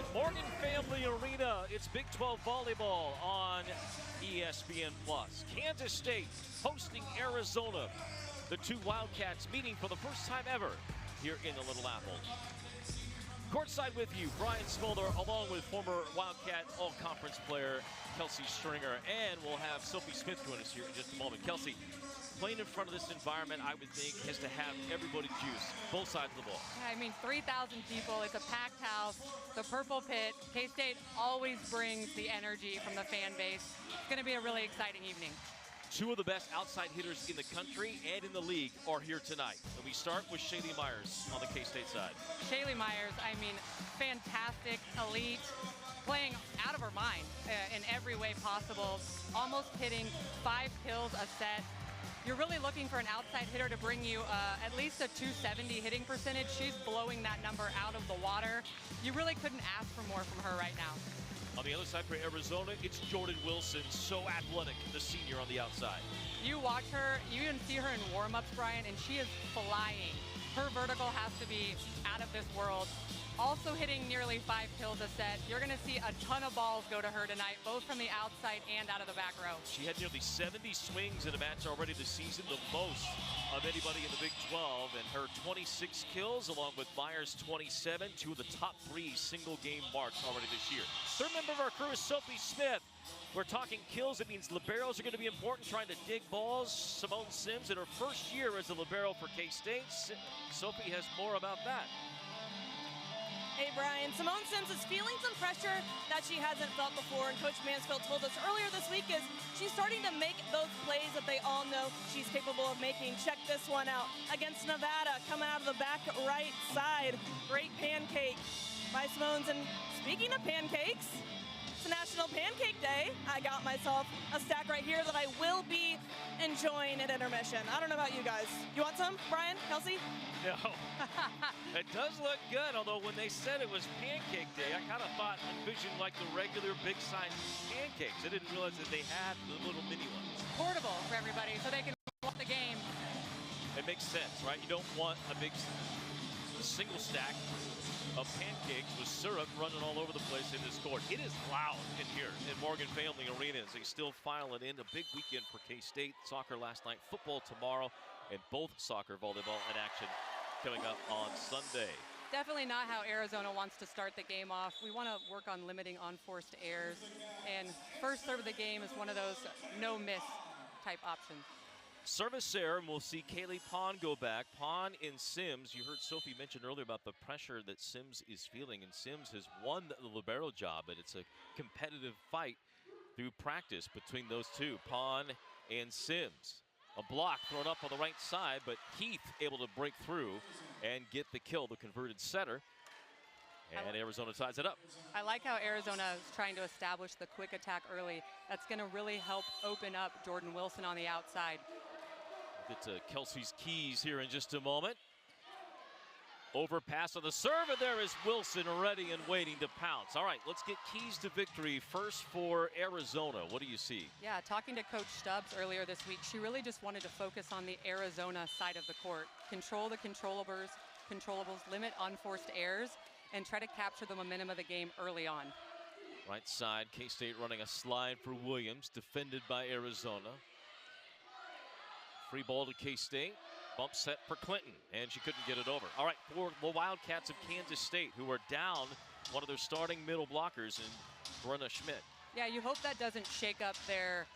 at Morgan Family Arena. It's Big 12 volleyball on ESPN+. Kansas State hosting Arizona. The two Wildcats meeting for the first time ever here in the Little Apple. Courtside with you, Brian Smolder, along with former Wildcat All-Conference player Kelsey Stringer, and we'll have Sophie Smith join us here in just a moment. Kelsey, playing in front of this environment, I would think, has to have everybody juice, both sides of the ball. I mean, 3,000 people, it's a packed house, the purple pit. K-State always brings the energy from the fan base. It's going to be a really exciting evening. Two of the best outside hitters in the country and in the league are here tonight. And we start with Shaylee Myers on the K-State side. Shaylee Myers, I mean, fantastic, elite, playing out of her mind in every way possible, almost hitting 5 kills a set. You're really looking for an outside hitter to bring you at least a 270 hitting percentage. She's blowing that number out of the water. You really couldn't ask for more from her right now. On the other side for Arizona, it's Jordan Wilson, so athletic, the senior on the outside. You watch her, you even see her in warm-ups, Brian, and she is flying. Her vertical has to be out of this world. Also hitting nearly 5 kills a set. You're going to see a ton of balls go to her tonight, both from the outside and out of the back row. She had nearly 70 swings in a match already this season, the most of anybody in the Big 12, and her 26 kills, along with Myers' 27, two of the top 3 single-game marks already this year. Third member of our crew is Sophie Smith. We're talking kills. It means liberos are going to be important, trying to dig balls. Simone Sims in her first year as a libero for K-State. Sophie has more about that. Hey, Brian, Simone Sims is feeling some pressure that she hasn't felt before, and Coach Mansfield told us earlier this week is she's starting to make those plays that they all know she's capable of making. Check this one out against Nevada, coming out of the back right side. Great pancake by Simone. And speaking of pancakes, it's National Pancake Day. I got myself a stack right here that I will be enjoying at intermission. I don't know about you guys. You want some, Brian, Kelsey? No. It does look good, although when they said it was Pancake Day, I kind of thought, envisioned like the regular big-sized pancakes. I didn't realize that they had the little mini ones. Portable for everybody, so they can watch the game. It makes sense, right? You don't want a big single stack of pancakes with syrup running all over the place in this court. It is loud in here in Morgan Family Arena as they still file it in. A big weekend for K-State. Soccer last night, football tomorrow, and both soccer, volleyball, and action coming up on Sunday. Definitely not how Arizona wants to start the game off. We want to work on limiting unforced errors, and first serve of the game is one of those no-miss type options. Service error, and we'll see Kaylee Pond go back. Pond and Sims, you heard Sophie mention earlier about the pressure that Sims is feeling, and Sims has won the libero job, but it's a competitive fight through practice between those two, Pond and Sims. A block thrown up on the right side, but Heath able to break through and get the kill, the converted setter. And Arizona ties it up. I like how Arizona is trying to establish the quick attack early. That's going to really help open up Jordan Wilson on the outside. We'll get to Kelsey's keys here in just a moment. Overpass on the serve, and there is Wilson ready and waiting to pounce. All right, let's get keys to victory first for Arizona. What do you see? Yeah, talking to Coach Stubbs earlier this week, she really just wanted to focus on the Arizona side of the court. Control the controllables, limit unforced errors, and try to capture the momentum of the game early on. Right side, K-State running a slide for Williams, defended by Arizona. Free ball to K-State. Bump set for Clinton, and she couldn't get it over. All right, for the Wildcats of Kansas State, who are down one of their starting middle blockers in Brenna Schmidt. Yeah, you hope that doesn't shake up their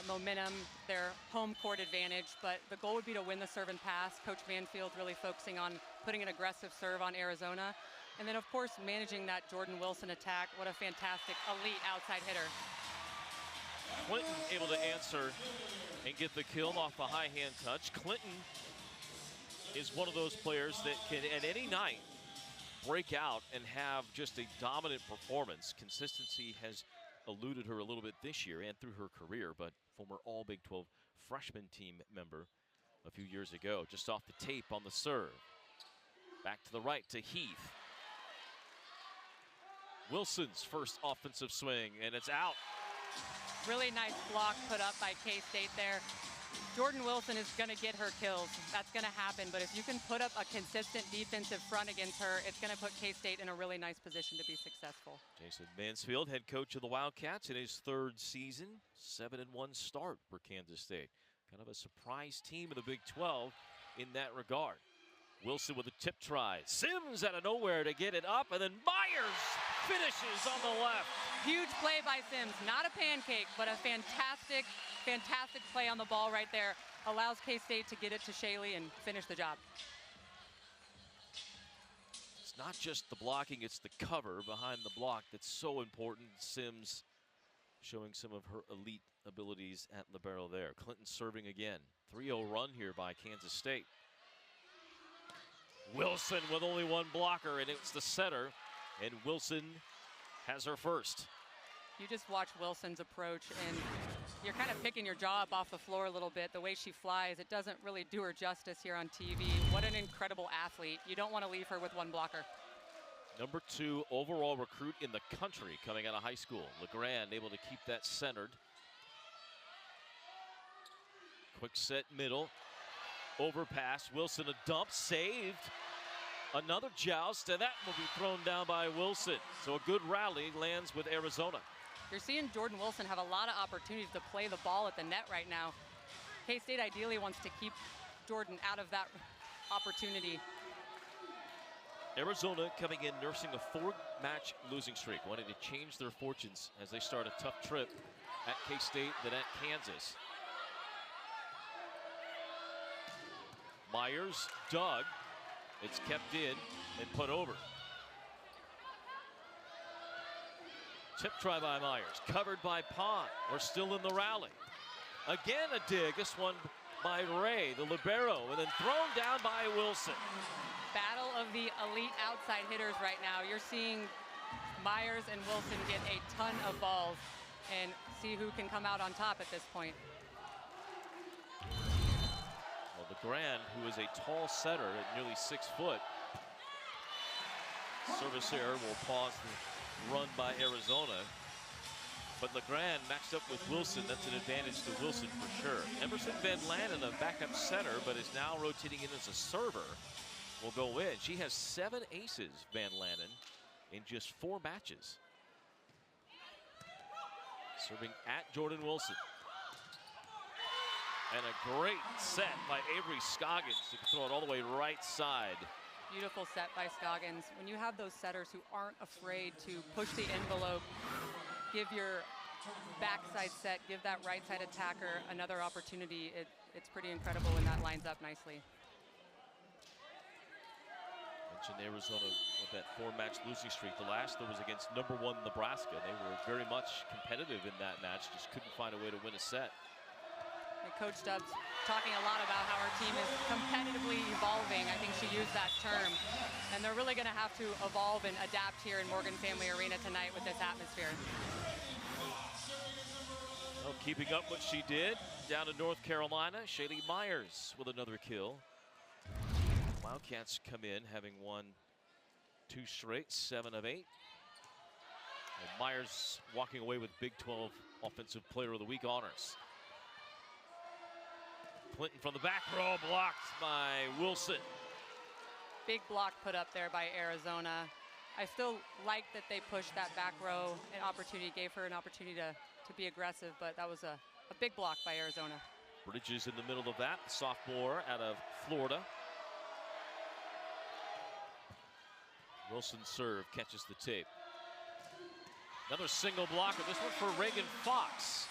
momentum, their home court advantage, but the goal would be to win the serve and pass. Coach Manfield really focusing on putting an aggressive serve on Arizona. And then, of course, managing that Jordan Wilson attack. What a fantastic, elite outside hitter. Clinton able to answer and get the kill off the high hand touch. Clinton is one of those players that can, at any night, break out and have just a dominant performance. Consistency has eluded her a little bit this year and through her career, but former All Big 12 freshman team member a few years ago. Just off the tape on the serve. Back to the right to Heath. Wilson's first offensive swing, and it's out. Really nice block put up by K-State there. Jordan Wilson is going to get her kills. That's going to happen. But if you can put up a consistent defensive front against her, it's going to put K-State in a really nice position to be successful. Jason Mansfield, head coach of the Wildcats in his 3rd season. 7-1 start for Kansas State. Kind of a surprise team in the Big 12 in that regard. Wilson with a tip try. Sims out of nowhere to get it up, and then Myers finishes on the left. Huge play by Sims. Not a pancake, but a fantastic play on the ball right there. Allows K-State to get it to Shaylee and finish the job. It's not just the blocking, it's the cover behind the block that's so important. Sims showing some of her elite abilities at libero there. Clinton serving again. 3-0 run here by Kansas State. Wilson with only one blocker, and it's the setter, and Wilson has her first. You just watch Wilson's approach, and you're kind of picking your jaw up off the floor a little bit. The way she flies, it doesn't really do her justice here on TV. What an incredible athlete. You don't want to leave her with one blocker. Number 2 overall recruit in the country coming out of high school. LeGrand able to keep that centered. Quick set middle. Overpass. Wilson a dump. Saved. Another joust, and that will be thrown down by Wilson. So a good rally lands with Arizona. You're seeing Jordan Wilson have a lot of opportunities to play the ball at the net right now. K-State ideally wants to keep Jordan out of that opportunity. Arizona coming in nursing a 4-match losing streak, wanting to change their fortunes as they start a tough trip at K-State, then at Kansas. Myers dug. It's kept in and put over. Tip try by Myers, covered by Pond. We're still in the rally. Again a dig, this one by Ray, the libero, and then thrown down by Wilson. Battle of the elite outside hitters right now. You're seeing Myers and Wilson get a ton of balls and see who can come out on top at this point. Well, LeGrand, who is a tall setter at nearly 6 foot. Service error will pause the run by Arizona. But LeGrand matched up with Wilson. That's an advantage to Wilson for sure. Emerson Van Lanen, a backup center, but is now rotating in as a server, will go in. She has 7 aces, Van Lanen, in just 4 matches. Serving at Jordan Wilson. And a great set by Avery Scoggins to throw it all the way right side. Beautiful set by Scoggins. When you have those setters who aren't afraid to push the envelope, give your backside set, give that right side attacker another opportunity, it's pretty incredible when that lines up nicely. Mentioned Arizona with that 4-match losing streak. The last that was against number 1 Nebraska. They were very much competitive in that match, just couldn't find a way to win a set. And Coach Stubbs talking a lot about how our team is competitively evolving. I think she used that term. And they're really going to have to evolve and adapt here in Morgan Family Arena tonight with this atmosphere. Well, keeping up what she did down in North Carolina, Shaylee Myers with another kill. Wildcats come in having won 2 straight, 7 of 8. And Myers walking away with Big 12 Offensive Player of the Week honors. Clinton from the back row, blocked by Wilson. Big block put up there by Arizona. I still like that they pushed that back row. An opportunity, gave her an opportunity to be aggressive, but that was a big block by Arizona. Bridges in the middle of that, the sophomore out of Florida. Wilson serve, catches the tape. Another single blocker, this one for Reagan Fox.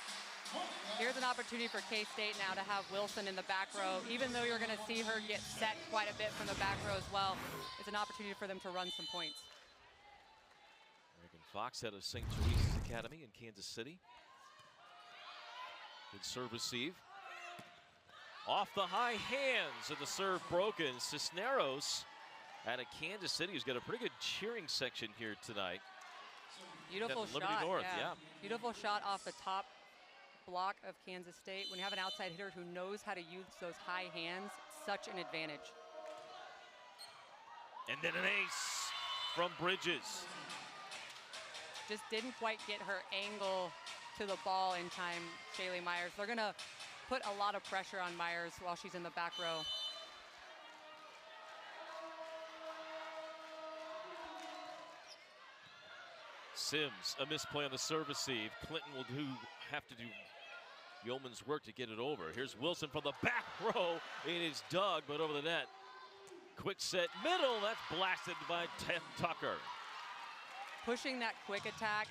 Here's an opportunity for K-State now to have Wilson in the back row. Even though you're going to see her get set quite a bit from the back row as well, it's an opportunity for them to run some points. Reagan Fox out of St. Teresa's Academy in Kansas City. Good serve receive. Off the high hands, and the serve broken. Cisneros out of Kansas City, who's got a pretty good cheering section here tonight. Beautiful Liberty shot, North, yeah. Beautiful shot off the top block of Kansas State. When you have an outside hitter who knows how to use those high hands, such an advantage. And then an ace from Bridges. Just didn't quite get her angle to the ball in time, Shaylee Myers. They're gonna put a lot of pressure on Myers while she's in the back row. Sims, a misplay on the serve receive. Clinton will have to do yeoman's work to get it over. Here's Wilson from the back row. It is dug, but over the net. Quick set middle, that's blasted by Tucker. Pushing that quick attack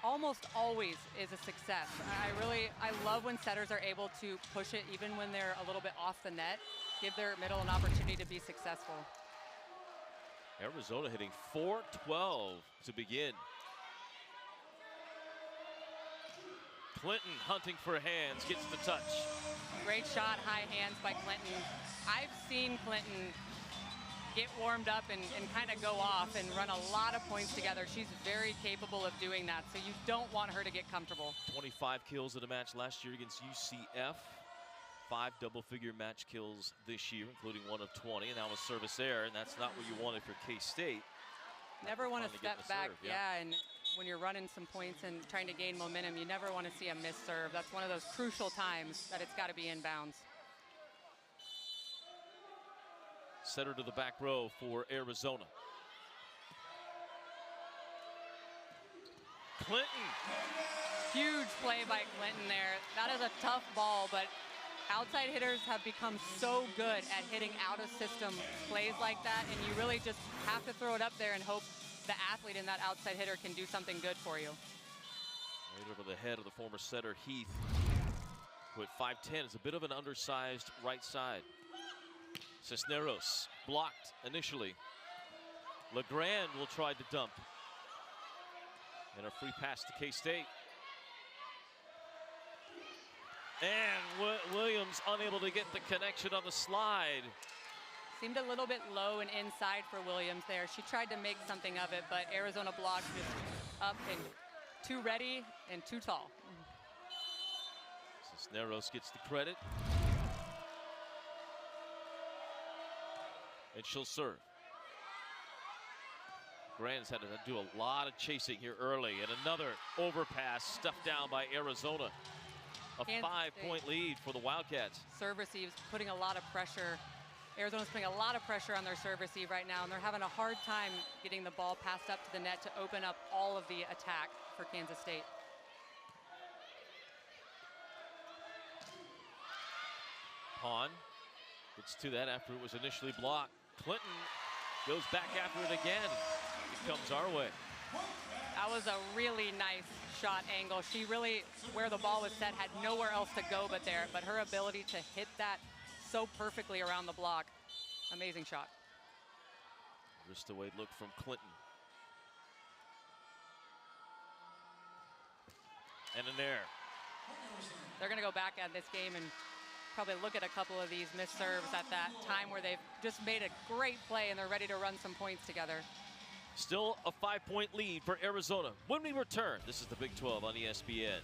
almost always is a success. I love when setters are able to push it even when they're a little bit off the net, give their middle an opportunity to be successful. Arizona hitting .412 to begin. Clinton hunting for hands, gets the touch. Great shot, high hands by Clinton. I've seen Clinton get warmed up and kind of go off and run a lot of points together. She's very capable of doing that, so you don't want her to get comfortable. 25 kills in a match last year against UCF. 5 double-figure match kills this year, including one of 20, and now a service error, and that's not what you wanted for K-State. Never want to step back, yeah, and when you're running some points and trying to gain momentum, you never want to see a missed serve. That's one of those crucial times that it's got to be inbounds. Setter to the back row for Arizona. Clinton. Huge play by Clinton there. That is a tough ball, but outside hitters have become so good at hitting out of system plays like that, and you really just have to throw it up there and hope the athlete in that outside hitter can do something good for you. Right over the head of the former setter Heath, who at 5'10" is a bit of an undersized right side. Cisneros blocked initially. LeGrand will try to dump. And a free pass to K-State. And Williams unable to get the connection on the slide. Seemed a little bit low and inside for Williams there. She tried to make something of it, but Arizona blocked just up and too ready and too tall. Cisneros gets the credit. And she'll serve. Grand's had to do a lot of chasing here early, and another overpass stuffed down by Arizona. A 5-point lead for the Wildcats. Serve receives putting a lot of pressure. Arizona's putting a lot of pressure on their serve receive right now, and they're having a hard time getting the ball passed up to the net to open up all of the attack for Kansas State. Hahn gets to that after it was initially blocked. Clinton goes back after it again. It comes our way. That was a really nice shot angle. She really, where the ball was set, had nowhere else to go but there. But her ability to hit that so perfectly around the block, amazing shot. Wrist away look from Clinton. And an error. They're going to go back at this game and probably look at a couple of these missed serves at that time where they've just made a great play and they're ready to run some points together. Still a 5-point lead for Arizona. When we return, this is the Big 12 on ESPN.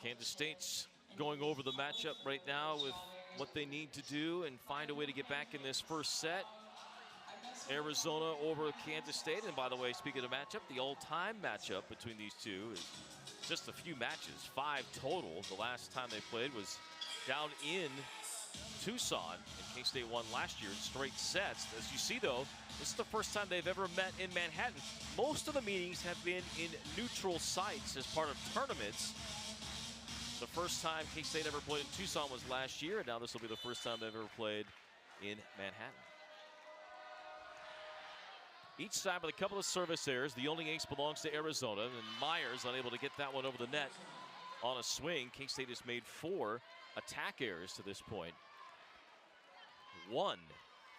Kansas State's going over the matchup right now with what they need to do and find a way to get back in this first set. Arizona over Kansas State. And by the way, speaking of matchup, the all-time matchup between these two is just a few matches, 5 total. The last time they played was down in Tucson, and K-State won last year in straight sets. As you see, though, this is the first time they've ever met in Manhattan. Most of the meetings have been in neutral sites as part of tournaments. The first time K-State ever played in Tucson was last year, and now this will be the first time they've ever played in Manhattan. Each side with a couple of service errors. The only ace belongs to Arizona, and Myers unable to get that one over the net on a swing. K-State has made 4 attack errors to this point. 1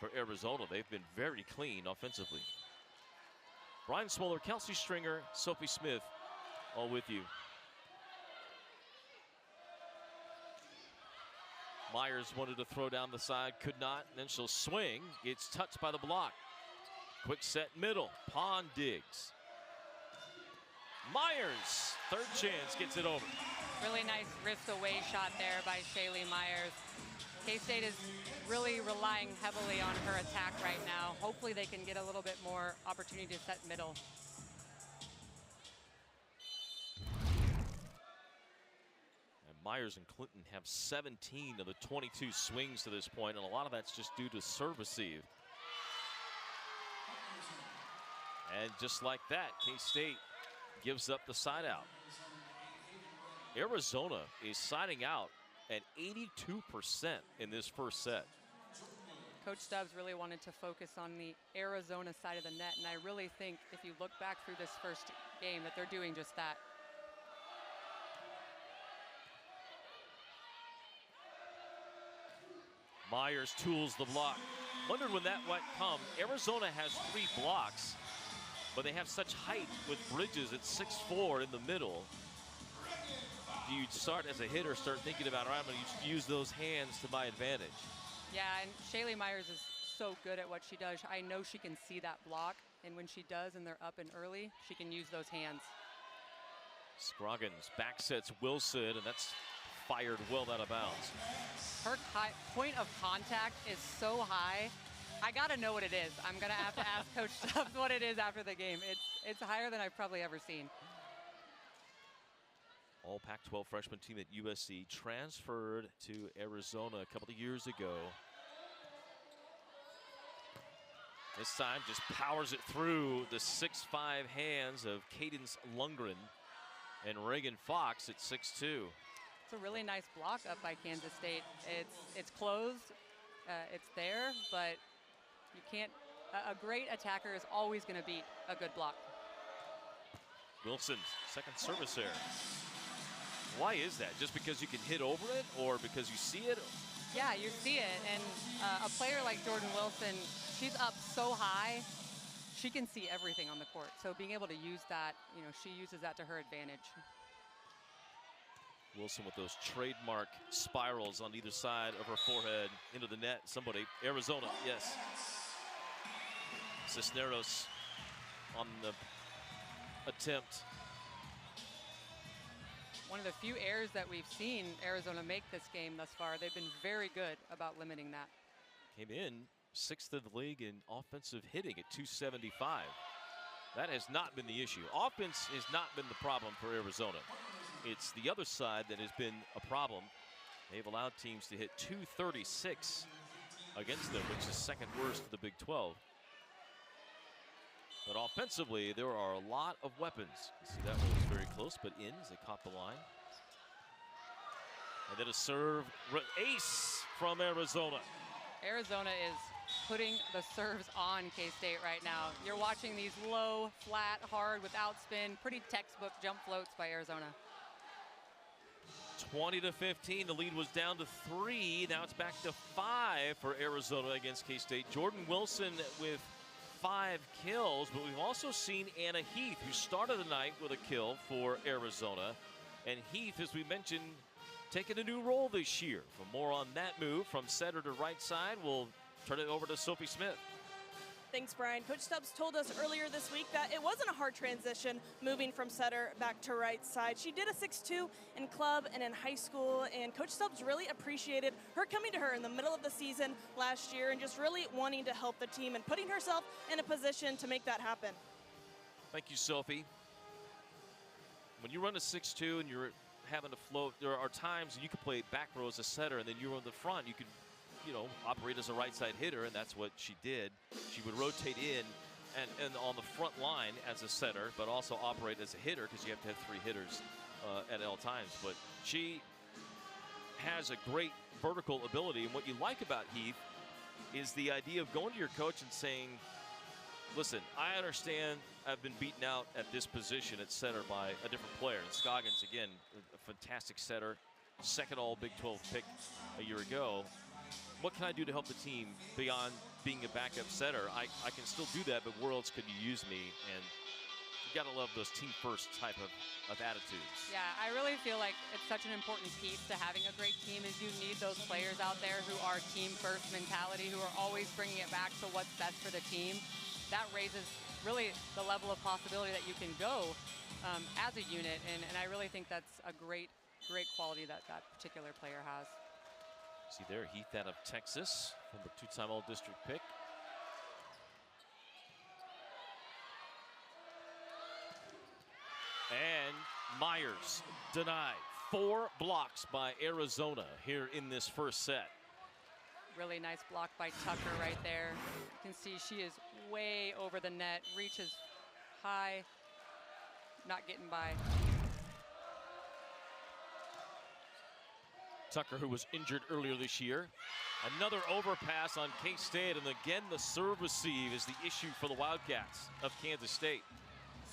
for Arizona. They've been very clean offensively. Brian Smoller, Kelsey Stringer, Sophie Smith, all with you. Myers wanted to throw down the side, could not, and then she'll swing. It's touched by the block. Quick set middle, Pond digs. Myers, third chance, gets it over. Really nice wrist away shot there by Shaylee Myers. K-State is really relying heavily on her attack right now. Hopefully they can get a little bit more opportunity to set middle. And Myers and Clinton have 17 of the 22 swings to this point, and a lot of that's just due to serve receive. And just like that, K-State gives up the side out. Arizona is siding out at 82% in this first set. Coach Stubbs really wanted to focus on the Arizona side of the net, and I really think if you look back through this first game that they're doing just that. Myers tools the block. Wondered when that might come. Arizona has 3 blocks, but they have such height with Bridges at 6'4" in the middle. Do you start as a hitter, start thinking about, all right, I'm going to use those hands to my advantage? Yeah, and Shaylee Myers is so good at what she does. I know she can see that block, and when she does and they're up and early, she can use those hands. Scroggins back sets Wilson, and that's fired well out of bounds. Her point of contact is so high. I got to know what it is. I'm going to have to ask Coach Stubbs what it is after the game. It's higher than I've probably ever seen. All Pac-12 freshman team at USC transferred to Arizona a couple of years ago. This time just powers it through the 6'5" hands of Cadence Lundgren and Reagan Fox at 6'2". It's a really nice block up by Kansas State. It's closed, it's there, but you can't. A great attacker is always going to beat a good block. Wilson, second service error. Why is that? Just because you can hit over it, or because you see it? Yeah, you see it, and a player like Jordan Wilson, she's up so high, she can see everything on the court. So being able to use that, she uses that to her advantage. Wilson with those trademark spirals on either side of her forehead into the net. Somebody, Arizona, yes. Cisneros on the attempt. One of the few errors that we've seen Arizona make this game thus far. They've been very good about limiting that. Came in 6th of the league in offensive hitting at 275. That has not been the issue. Offense has not been the problem for Arizona. It's the other side that has been a problem. They've allowed teams to hit 236 against them, which is second worst of the Big 12. But offensively, there are a lot of weapons. You see that one was very close, but in as they caught the line. And then a serve ace from Arizona. Arizona is putting the serves on K-State right now. You're watching these low, flat, hard, without spin, pretty textbook jump floats by Arizona. 20-15, the lead was down to 3. Now it's back to 5 for Arizona against K-State. Jordan Wilson with 5 kills, but we've also seen Anna Heath, who started the night with a kill for Arizona. And Heath, as we mentioned, taking a new role this year. For more on that move from center to right side, we'll turn it over to Sophie Smith. Thanks, Brian. Coach Stubbs told us earlier this week that it wasn't a hard transition moving from setter back to right side. She did a 6'2" in club and in high school, and Coach Stubbs really appreciated her coming to her in the middle of the season last year and just really wanting to help the team and putting herself in a position to make that happen. Thank you, Sophie. When you run a 6'2" and you're having to float, there are times you can play back row as a setter, and then you're on the front. You can operate as a right side hitter, and that's what she did. She would rotate in and on the front line as a setter, but also operate as a hitter because you have to have 3 hitters at all times. But she has a great vertical ability, and what you like about Heath is the idea of going to your coach and saying, listen, I understand I've been beaten out at this position at center by a different player. And Scoggins, again, a fantastic setter, second all Big 12 pick a year ago. What can I do to help the team beyond being a backup setter? I can still do that, but where else could you use me? And you got to love those team first type of attitudes. Yeah, I really feel like it's such an important piece to having a great team is you need those players out there who are team first mentality, who are always bringing it back to what's best for the team. That raises really the level of possibility that you can go as a unit, and I really think that's a great quality that particular player has. See there, Heath out of Texas, former 2-time All-District pick. And Myers denied. 4 blocks by Arizona here in this first set. Really nice block by Tucker right there. You can see she is way over the net, reaches high, not getting by. Tucker, who was injured earlier this year. Another overpass on K-State, and again the serve receive is the issue for the Wildcats of Kansas State.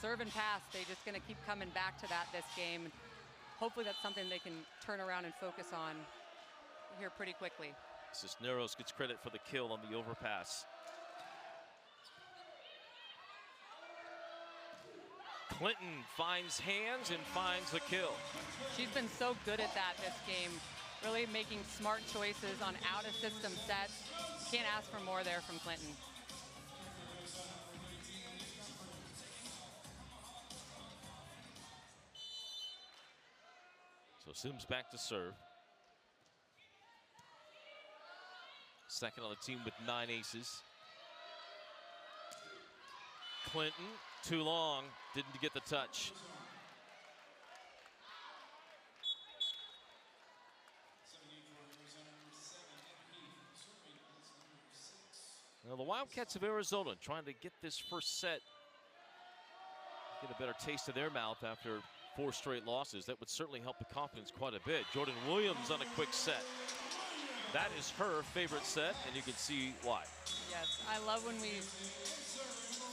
Serve and pass, they're just going to keep coming back to that this game. Hopefully that's something they can turn around and focus on here pretty quickly. Cisneros gets credit for the kill on the overpass. Clinton finds hands and finds the kill. She's been so good at that this game, really making smart choices on out-of-system sets. Can't ask for more there from Clinton. So Sims back to serve. Second on the team with 9 aces. Clinton, too long, didn't get the touch. Now the Wildcats of Arizona trying to get this first set, get a better taste of their mouth after 4 straight losses. That would certainly help the confidence quite a bit. Jordan Williams on a quick set. That is her favorite set, and you can see why. Yes, I love when we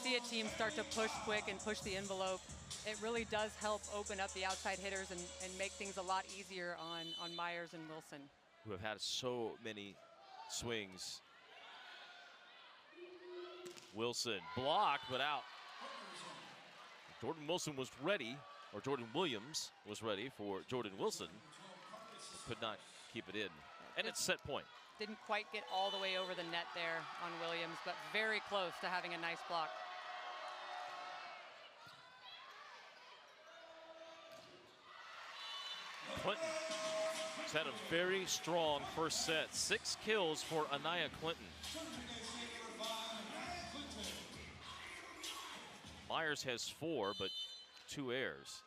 see a team start to push quick and push the envelope. It really does help open up the outside hitters and make things a lot easier on Myers and Wilson, who have had so many swings. Wilson blocked, but out. Jordan Wilson was ready, or Jordan Williams was ready for Jordan Wilson. Could not keep it in. And it's set point. Didn't quite get all the way over the net there on Williams, but very close to having a nice block. Clinton has had a very strong first set. 6 kills for Anaya Clinton. Myers has 4, but 2 errors.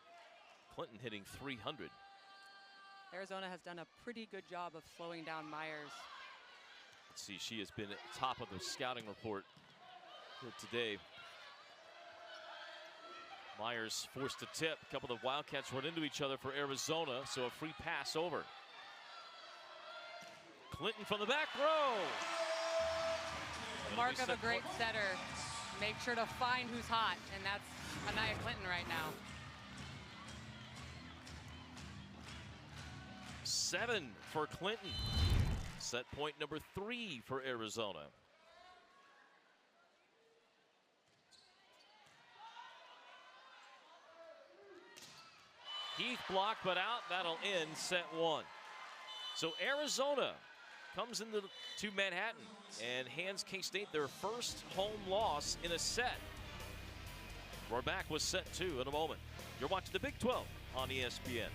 Clinton hitting .300. Arizona has done a pretty good job of slowing down Myers. Let's see, she has been at the top of the scouting report here today. Myers forced a tip. A couple of the Wildcats run into each other for Arizona, so a free pass over. Clinton from the back row. Mark of a great setter. Make sure to find who's hot, and that's Anaya Clinton right now. 7 for Clinton. Set point number 3 for Arizona. Heath blocked, but out. That'll end set 1. So Arizona comes into to Manhattan and hands K-State their first home loss in a set. We're back with set 2 in a moment. You're watching the Big 12 on ESPN.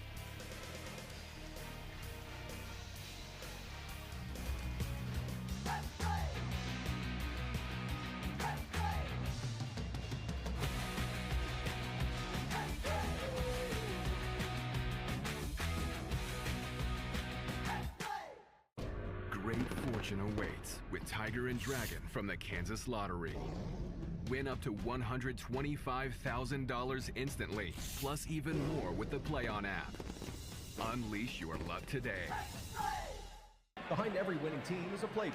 Great fortune awaits with Tiger and Dragon from the Kansas Lottery. Win up to $125,000 instantly, plus even more with the Play On app. Unleash your luck today. Behind every winning team is a playbook.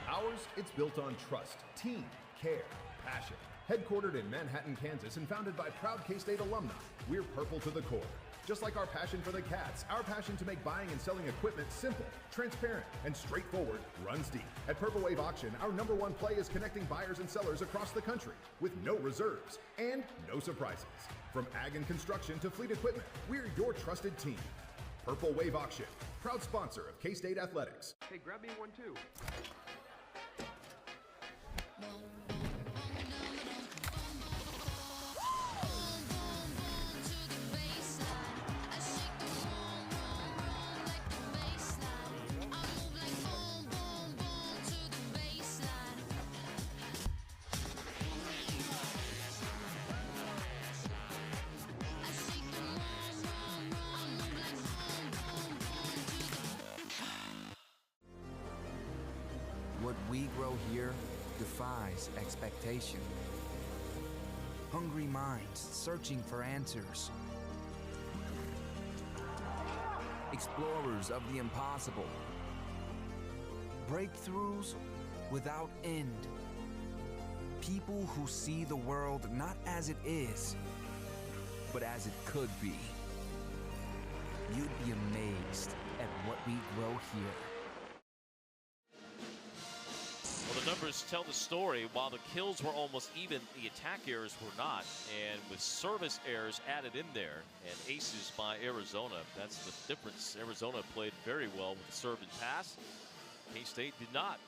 Ours, it's built on trust, team, care, passion. Headquartered in Manhattan, Kansas, and founded by proud K-State alumni, we're purple to the core. Just like our passion for the Cats, our passion to make buying and selling equipment simple, transparent, and straightforward runs deep. At Purple Wave Auction, our #1 play is connecting buyers and sellers across the country with no reserves and no surprises. From ag and construction to fleet equipment, we're your trusted team. Purple Wave Auction, proud sponsor of K-State Athletics. Hey, grab me one too. What we grow here defies expectation. Hungry minds searching for answers. Explorers of the impossible. Breakthroughs without end. People who see the world not as it is, but as it could be. You'd be amazed at what we grow here. Well, the numbers tell the story. While the kills were almost even, the attack errors were not. And with service errors added in there and aces by Arizona, that's the difference. Arizona played very well with the serve and pass. K-State did not.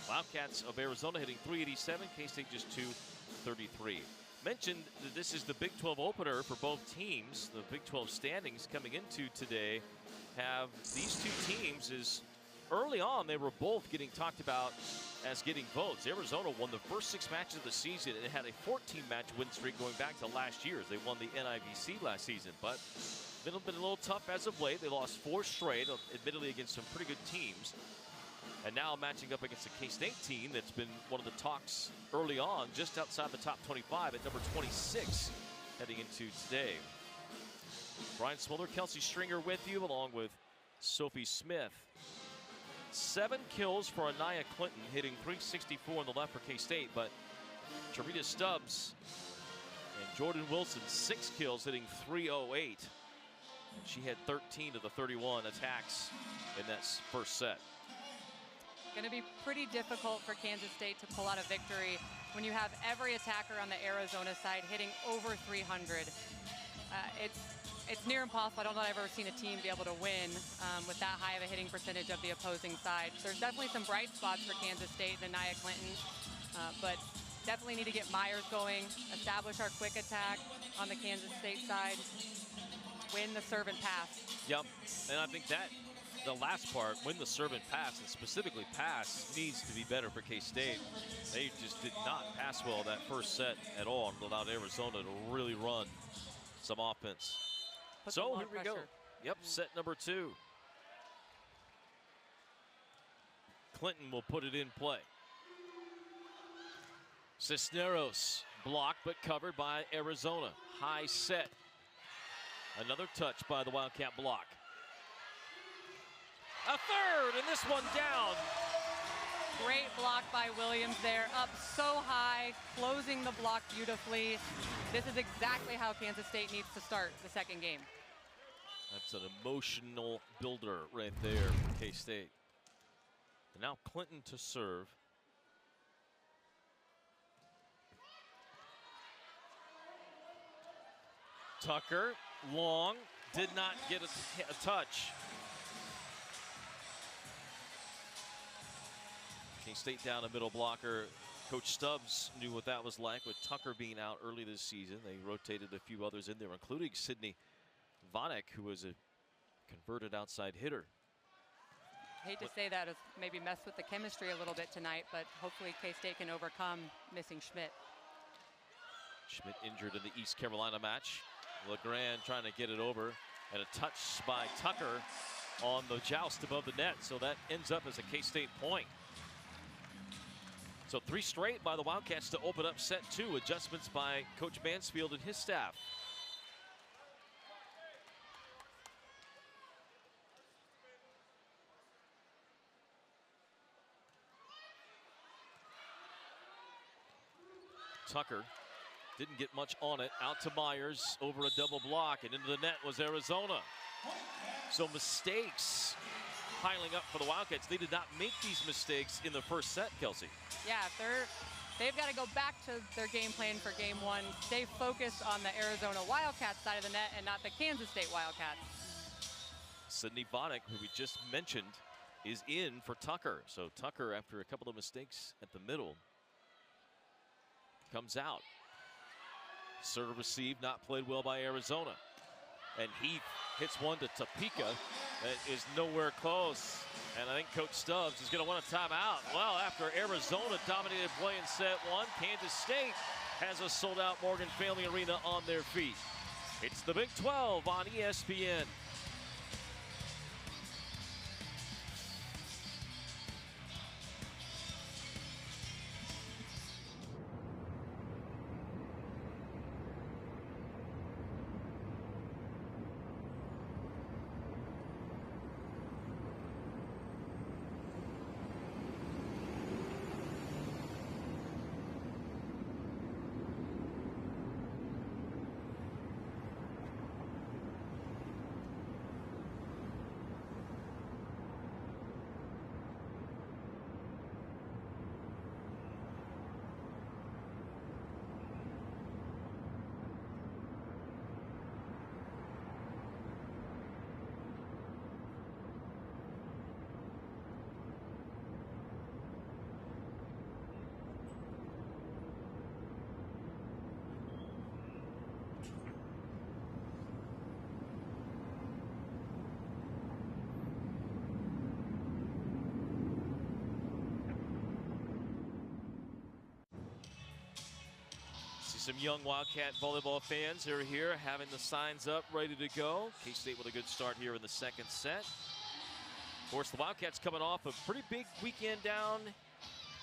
Wildcats of Arizona hitting .387, K-State just .233. Mentioned that this is the Big 12 opener for both teams. The Big 12 standings coming into today have these two teams as early on they were both getting talked about as getting votes. Arizona won the first 6 matches of the season and had a 14-match win streak going back to last year as they won the NIVC last season. But been a little tough as of late. They lost 4 straight, admittedly against some pretty good teams. And now matching up against a K-State team that's been one of the talks early on, just outside the top 25 at number 26 heading into today. Brian Smuller, Kelsey Stringer with you, along with Sophie Smith. 7 kills for Anaya Clinton, hitting .364 on the left for K-State, but Charita Stubbs and Jordan Wilson, 6 kills, hitting .308. And she had 13 of the 31 attacks in that first set. Going to be pretty difficult for Kansas State to pull out a victory when you have every attacker on the Arizona side hitting over 300. It's near impossible. I don't know if I've ever seen a team be able to win with that high of a hitting percentage of the opposing side. There's definitely some bright spots for Kansas State and Anaya Clinton, but definitely need to get Myers going, establish our quick attack on the Kansas State side, win the serve and pass. Yep, and I think that the last part, win the serve and pass, and specifically pass, needs to be better for K-State. They just did not pass well that first set at all and allowed Arizona to really run some offense. So here we go. Yep, set number 2. Clinton will put it in play. Cisneros blocked but covered by Arizona. High set. Another touch by the Wildcat block. A third, and this one down. Great block by Williams there, up so high, closing the block beautifully. This is exactly how Kansas State needs to start the second game. That's an emotional builder right there for K-State. And now Clinton to serve. Tucker, long, did not get a touch. K-State down a middle blocker. Coach Stubbs knew what that was like with Tucker being out early this season. They rotated a few others in there, including Sydney Vanek, who was a converted outside hitter. Hate to say that, has maybe messed with the chemistry a little bit tonight, but hopefully K-State can overcome missing Schmidt. Schmidt injured in the East Carolina match. LeGrand trying to get it over, and a touch by Tucker on the joust above the net, so that ends up as a K-State point. So 3 straight by the Wildcats to open up set 2. Adjustments by Coach Mansfield and his staff. Tucker didn't get much on it. Out to Myers, over a double block, and into the net was Arizona. So mistakes piling up for the Wildcats. They did not make these mistakes in the first set, Kelsey. Yeah, they've got to go back to their game plan for game 1. Stay focused on the Arizona Wildcats side of the net and not the Kansas State Wildcats. Sydney Vonick, who we just mentioned, is in for Tucker. So Tucker, after a couple of mistakes at the middle, comes out. Serve received, not played well by Arizona. And Heath hits one to Topeka that is nowhere close. And I think Coach Stubbs is going to want a timeout. Well, after Arizona dominated play in set 1, Kansas State has a sold-out Morgan Stanley Arena on their feet. It's the Big 12 on ESPN. Some young Wildcat volleyball fans are here having the signs up, ready to go. K-State with a good start here in the second set. Of course, the Wildcats coming off a pretty big weekend down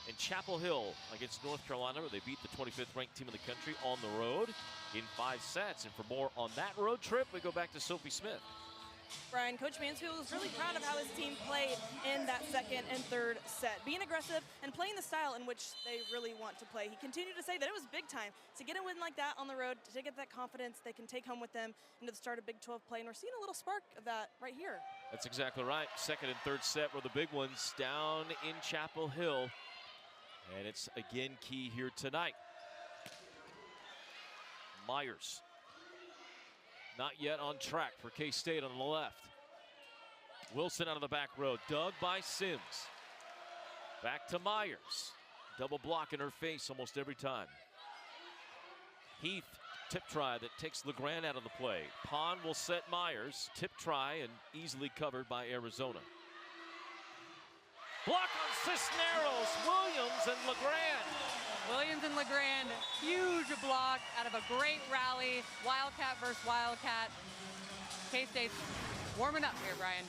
in Chapel Hill against North Carolina, where they beat the 25th ranked team in the country on the road in 5 sets. And for more on that road trip, we go back to Sophie Smith. Brian, Coach Mansfield was really proud of how his team played in that second and third set, being aggressive and playing the style in which they really want to play. He continued to say that it was big time to get a win like that on the road, to get that confidence they can take home with them into the start of Big 12 play, and we're seeing a little spark of that right here. That's exactly right. Second and third set were the big ones down in Chapel Hill, and it's again key here tonight. Myers. Not yet on track for K-State on the left. Wilson out of the back row, dug by Sims. Back to Myers. Double block in her face almost every time. Heath, tip try that takes LeGrand out of the play. Pond will set Myers. Tip try and easily covered by Arizona. Block on Cisneros, Williams and LeGrand. Williams and LeGrand, huge block out of a great rally. Wildcat versus Wildcat. K-State's warming up here, Brian.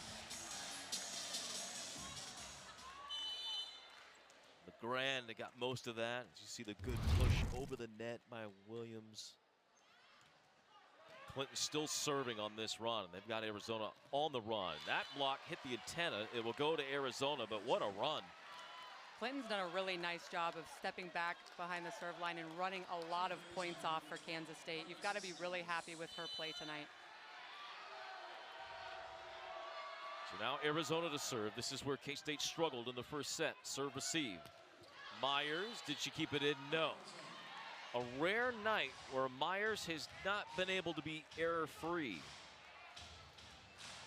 LeGrand got most of that. As you see the good push over the net by Williams. Clinton still serving on this run. They've got Arizona on the run. That block hit the antenna. It will go to Arizona, but what a run. Clinton's done a really nice job of stepping back behind the serve line and running a lot of points off for Kansas State. You've got to be really happy with her play tonight. So now Arizona to serve. This is where K-State struggled in the first set. Serve received. Myers, did she keep it in? No. A rare night where Myers has not been able to be error-free.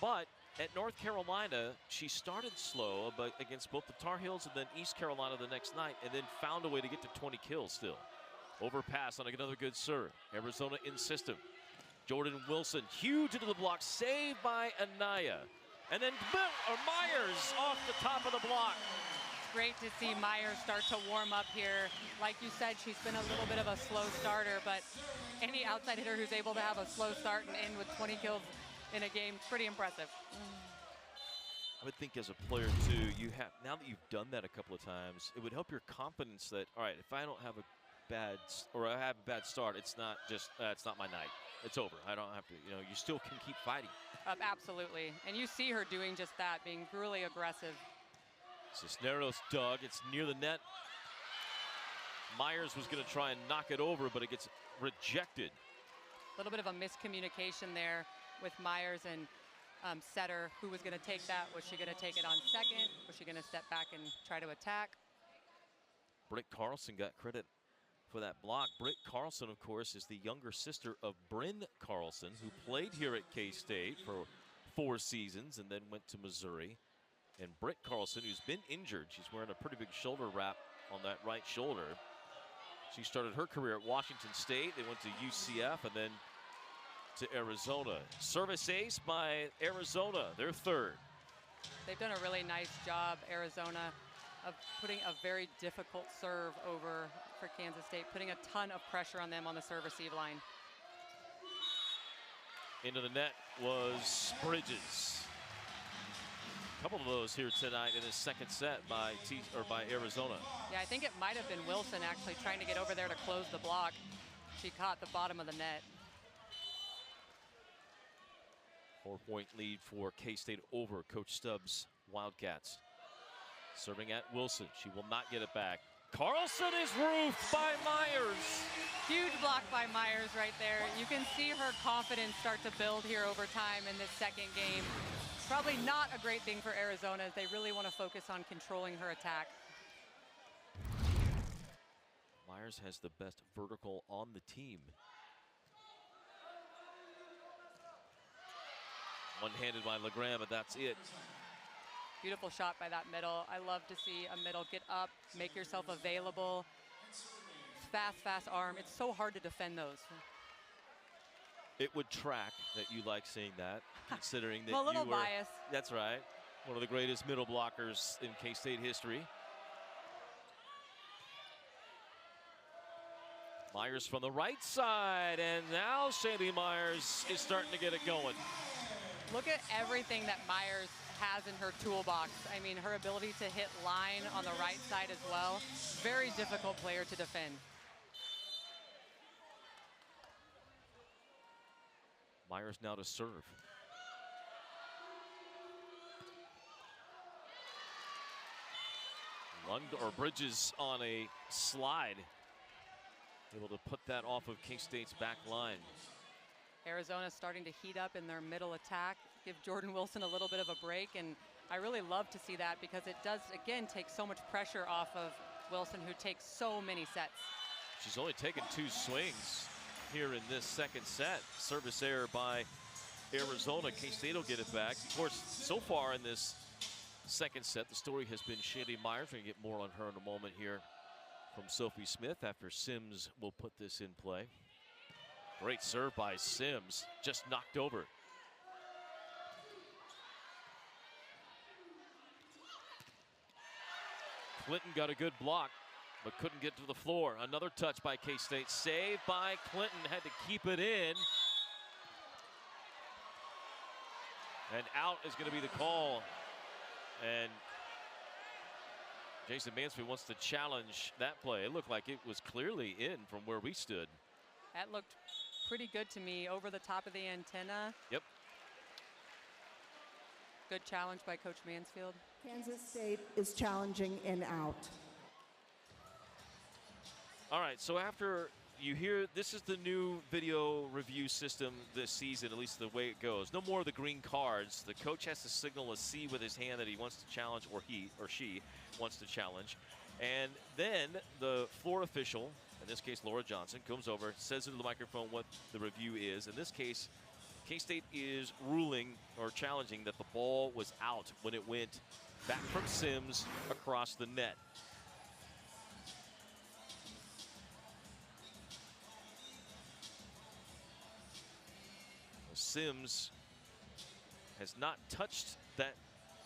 But at North Carolina, she started slow but against both the Tar Heels and then East Carolina the next night, and then found a way to get to 20 kills still. Overpass on another good serve. Arizona in system. Jordan Wilson, huge into the block, saved by Anaya. And then Myers off the top of the block. Great to see Myers start to warm up here. Like you said, she's been a little bit of a slow starter, but any outside hitter who's able to have a slow start and end with 20 kills in a game, pretty impressive. I would think as a player too, you have, now that you've done that a couple of times, it would help your confidence that, all right, if I don't have a I have a bad start, it's not just, it's not my night. It's over. I don't have to, you know, you still can keep fighting. Absolutely. And you see her doing just that, being really aggressive. Cisneros dug. It's near the net. Myers was going to try and knock it over, but it gets rejected. A little bit of a miscommunication there with Myers and Setter. Who was going to take that? Was she going to take it on second? Was she going to step back and try to attack? Britt Carlson got credit for that block. Britt Carlson, of course, is the younger sister of Bryn Carlson, who played here at K-State for 4 seasons and then went to Missouri. And Britt Carlson, who's been injured, she's wearing a pretty big shoulder wrap on that right shoulder. She started her career at Washington State. They went to UCF and then to Arizona. Service ace by Arizona, their third. They've done a really nice job, Arizona, of putting a very difficult serve over for Kansas State, putting a ton of pressure on them on the serve receive line. Into the net was Bridges. A couple of those here tonight in the second set by Arizona. Yeah, I think it might have been Wilson actually trying to get over there to close the block. She caught the bottom of the net. 4-point lead for K-State over Coach Stubbs' Wildcats. Serving at Wilson. She will not get it back. Carlson is roofed by Myers. Huge block by Myers right there. You can see her confidence start to build here over time in this second game. Probably not a great thing for Arizona as they really want to focus on controlling her attack. Myers has the best vertical on the team. One-handed by LeGrand, but that's it. Beautiful shot by that middle. I love to see a middle get up, make yourself available. Fast arm. It's so hard to defend those. It would track that you like seeing that, considering that I'm a little you were, biased. That's right. One of the greatest middle blockers in K-State history. Myers from the right side, and now Sadie Myers is starting to get it going. Look at everything that Myers has in her toolbox. I mean, her ability to hit line on the right side as well. Very difficult player to defend. Myers now to serve. Bridges on a slide. Able to put that off of K-State's back line. Arizona starting to heat up in their middle attack. Give Jordan Wilson a little bit of a break, and I really love to see that because it does, again, take so much pressure off of Wilson, who takes so many sets. She's only taken 2 swings here in this second set. Service error by Arizona. K-State will get it back. Of course, so far in this second set, the story has been Shady Myers. We're going to get more on her in a moment here from Sophie Smith after Sims will put this in play. Great serve by Sims, just knocked over. Clinton got a good block, but couldn't get to the floor. Another touch by K-State. Saved by Clinton, had to keep it in. And out is going to be the call. And Jason Mansfield wants to challenge that play. It looked like it was clearly in from where we stood. That looked pretty good to me, over the top of the antenna. Yep. Good challenge by Coach Mansfield. Kansas State is challenging in out. All right, so after you hear, this is the new video review system this season, at least the way it goes. No more of the green cards. The coach has to signal a C with his hand that he wants to challenge, or he or she wants to challenge. And then the floor official, in this case Laura Johnson, comes over, says into the microphone what the review is. In this case, K-State is ruling or challenging that the ball was out when it went back from Sims across the net. Sims has not touched that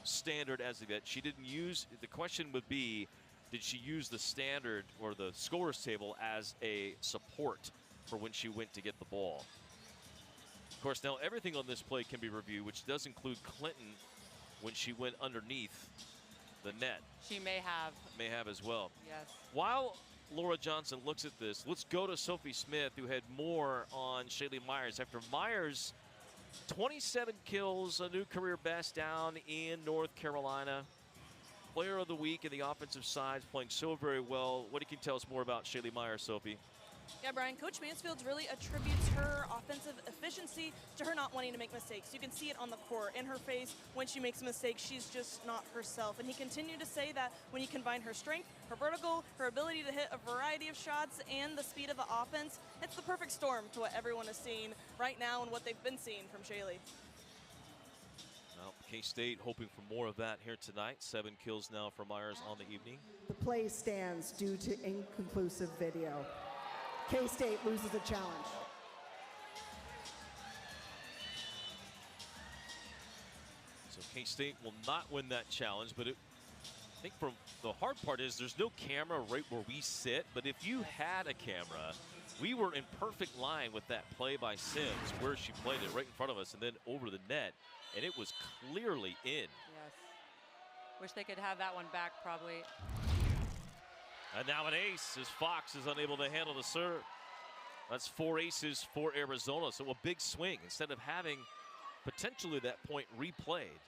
standard as of yet. She didn't use, the question would be, did she use the standard or the scorer's table as a support for when she went to get the ball? Of course, now everything on this play can be reviewed, which does include Clinton when she went underneath the net. She may have. May have as well. Yes. While Laura Johnson looks at this, let's go to Sophie Smith, who had more on Shaylee Myers. After Myers, 27 kills, a new career best down in North Carolina. Player of the week in the offensive side, playing so very well. What can you tell us more about Shaylee Myers, Sophie? Yeah, Brian, Coach Mansfield really attributes her offensive efficiency to her not wanting to make mistakes. You can see it on the court, in her face. When she makes a mistake, she's just not herself. And he continued to say that when you combine her strength, her vertical, her ability to hit a variety of shots, and the speed of the offense, it's the perfect storm to what everyone is seeing right now and what they've been seeing from Shaylee. Well, K-State hoping for more of that here tonight. 7 kills now for Myers on the evening. The play stands due to inconclusive video. K-State loses the challenge. So K-State will not win that challenge, but I think from the hard part is there's no camera right where we sit, but if you had a camera, we were in perfect line with that play by Sims where she played it right in front of us and then over the net, and it was clearly in. Yes. Wish they could have that one back probably. And now an ace as Fox is unable to handle the serve. That's 4 aces for Arizona, so a big swing instead of having potentially that point replayed.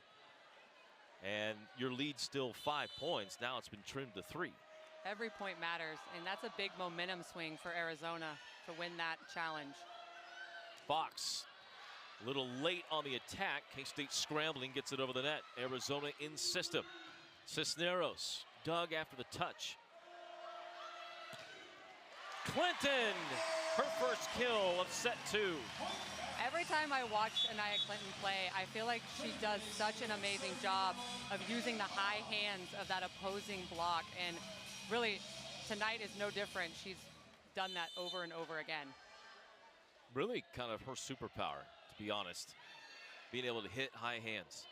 And your lead still 5 points. Now it's been trimmed to 3. Every point matters, and that's a big momentum swing for Arizona to win that challenge. Fox, a little late on the attack. K-State scrambling, gets it over the net. Arizona in system. Cisneros dug after the touch. Clinton, her first kill of set 2. Every time I watch Anaya Clinton play, I feel like she does such an amazing job of using the high hands of that opposing block. And really, tonight is no different. She's done that over and over again. Really kind of her superpower, to be honest. Being able to hit high hands.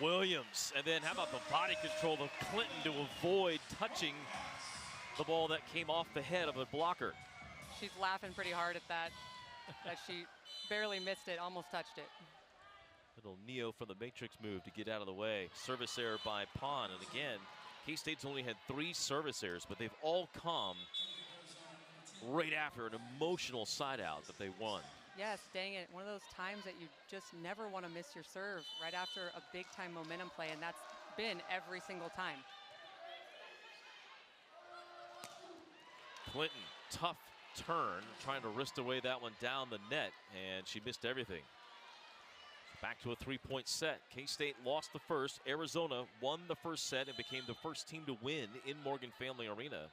Williams, and then how about the body control of Clinton to avoid touching the ball that came off the head of a blocker. She's laughing pretty hard at that, that she barely missed it, almost touched it. Little Neo from the Matrix move to get out of the way. Service error by Pond, and again, K-State's only had 3 service errors, but they've all come right after an emotional side out that they won. Yes, dang it. One of those times that you just never want to miss your serve right after a big time momentum play, and that's been every single time. Clinton, tough turn, trying to wrist away that one down the net, and she missed everything. Back to a 3-point set. K-State lost the first. Arizona won the first set and became the first team to win in Morgan Family Arena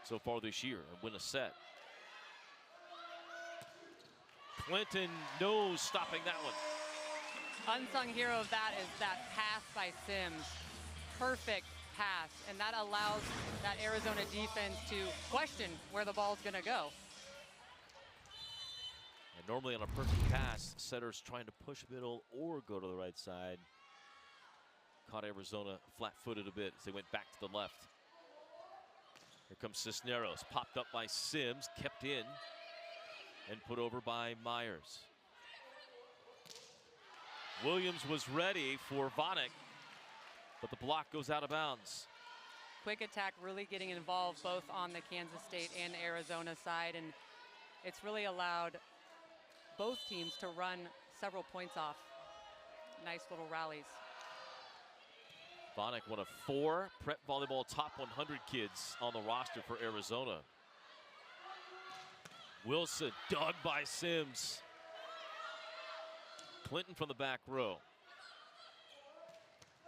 so far this year and win a set. Clinton, no stopping that one. Unsung hero of that is that pass by Sims. Perfect pass, and that allows that Arizona defense to question where the ball's gonna go. And normally on a perfect pass, setters trying to push middle or go to the right side. Caught Arizona flat-footed a bit as they went back to the left. Here comes Cisneros, popped up by Sims, kept in, and put over by Myers. Williams was ready for Vanek, but the block goes out of bounds. Quick attack really getting involved both on the Kansas State and Arizona side, and it's really allowed both teams to run several points off. Nice little rallies. Vanek, one of 4 prep volleyball top 100 kids on the roster for Arizona. Wilson dug by Sims. Clinton from the back row.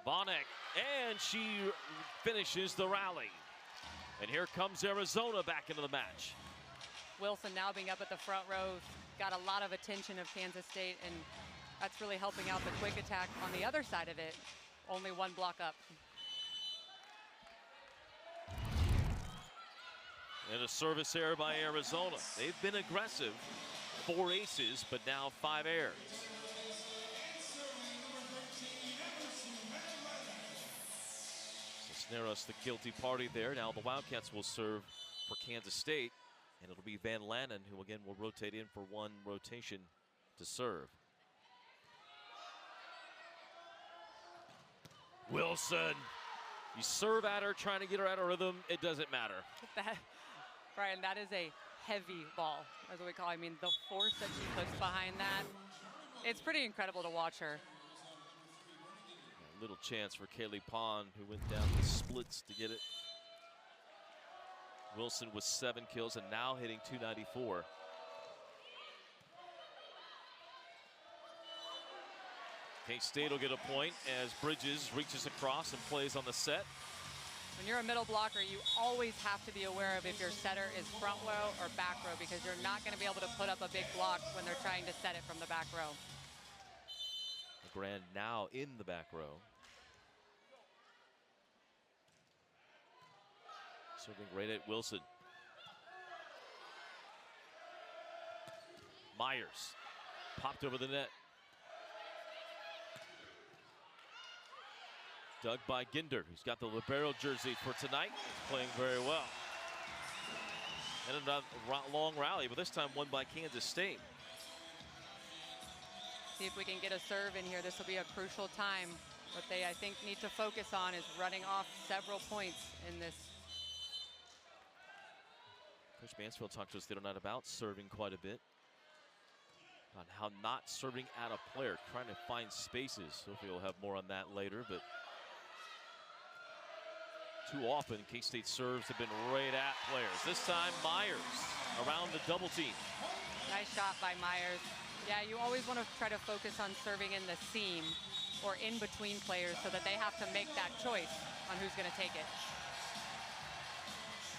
Vanek, and she finishes the rally. And here comes Arizona back into the match. Wilson now being up at the front row, got a lot of attention of Kansas State, and that's really helping out the quick attack on the other side of it. Only 1 block up. And a service error by Arizona. They've been aggressive. 4 aces, but now 5 errors. Cisneros, the guilty party there. Now the Wildcats will serve for Kansas State. And it'll be Van Lannen who again will rotate in for one rotation to serve. Wilson, you serve at her, trying to get her out of rhythm. It doesn't matter. Brian, that is a heavy ball, as we call it. I mean, the force that she puts behind that, it's pretty incredible to watch her. A little chance for Kaylee Pond, who went down the splits to get it. Wilson with 7 kills and now hitting .294. K-State will get a point as Bridges reaches across and plays on the set. When you're a middle blocker, you always have to be aware of if your setter is front row or back row, because you're not going to be able to put up a big block when they're trying to set it from the back row. Legrand now in the back row. Serving right at Wilson. Myers popped over the net. Dug by Ginder, who's got the libero jersey for tonight. He's playing very well. And a long rally, but this time won by Kansas State. See if we can get a serve in here. This will be a crucial time. What they, I think, need to focus on is running off several points in this. Coach Mansfield talked to us the other night about serving quite a bit. On how not serving at a player, trying to find spaces. Sophie will have more on that later, but too often K-State serves have been right at players. This time Myers around the double team. Nice shot by Myers. Yeah, you always want to try to focus on serving in the seam or in between players so that they have to make that choice on who's going to take it.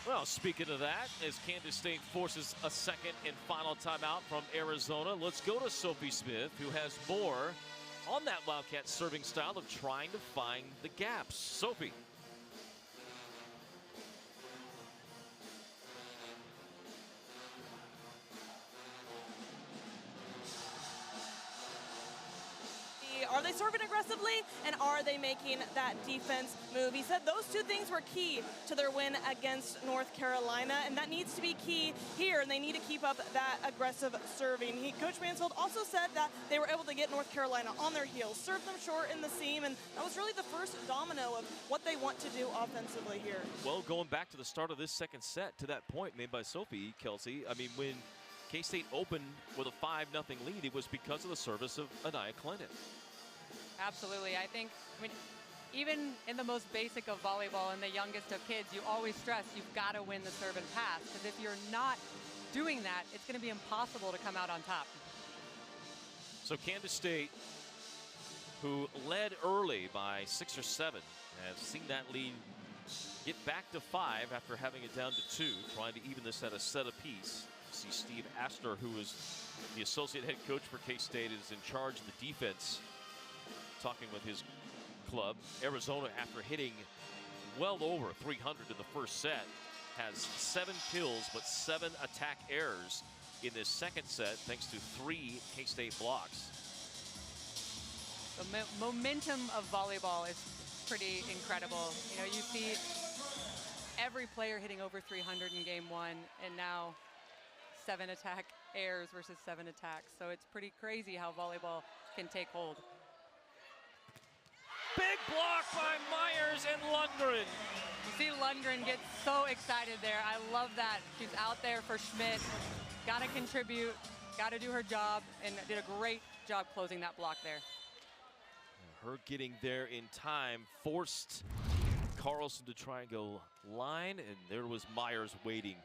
Well, speaking of that, as Kansas State forces a second and final timeout from Arizona, let's go to Sophie Smith, who has more on that Wildcat serving style of trying to find the gaps. Sophie. Are they serving aggressively, and are they making that defense move? He said those two things were key to their win against North Carolina, and that needs to be key here, and they need to keep up that aggressive serving. Coach Mansfield also said that they were able to get North Carolina on their heels, serve them short in the seam, and that was really the first domino of what they want to do offensively here. Well, going back to the start of this second set, to that point made by Sophie, Kelsey, I mean, when K-State opened with a 5-0 lead, it was because of the service of Anaya Clinton. Absolutely. I mean, even in the most basic of volleyball and the youngest of kids, you always stress you've got to win the serve and pass, because if you're not doing that, it's going to be impossible to come out on top. So Kansas State, who led early by 6 or 7, has seen that lead get back to 5 after having it down to 2, trying to even this at a set apiece. See Steve Astor, who is the associate head coach for K-State, is in charge of the defense, talking with his club. Arizona, after hitting well over 300 in the first set, has 7 kills but 7 attack errors in this second set, thanks to 3 K-State blocks. The momentum of volleyball is pretty incredible. You know, you see every player hitting over 300 in game 1, and now 7 attack errors versus 7 attacks. So it's pretty crazy how volleyball can take hold. Big block by Myers and Lundgren. You see Lundgren get so excited there. I love that. She's out there for Schmidt. Got to contribute, got to do her job, and did a great job closing that block there. Her getting there in time forced Carlson to try and go line, and there was Myers waiting.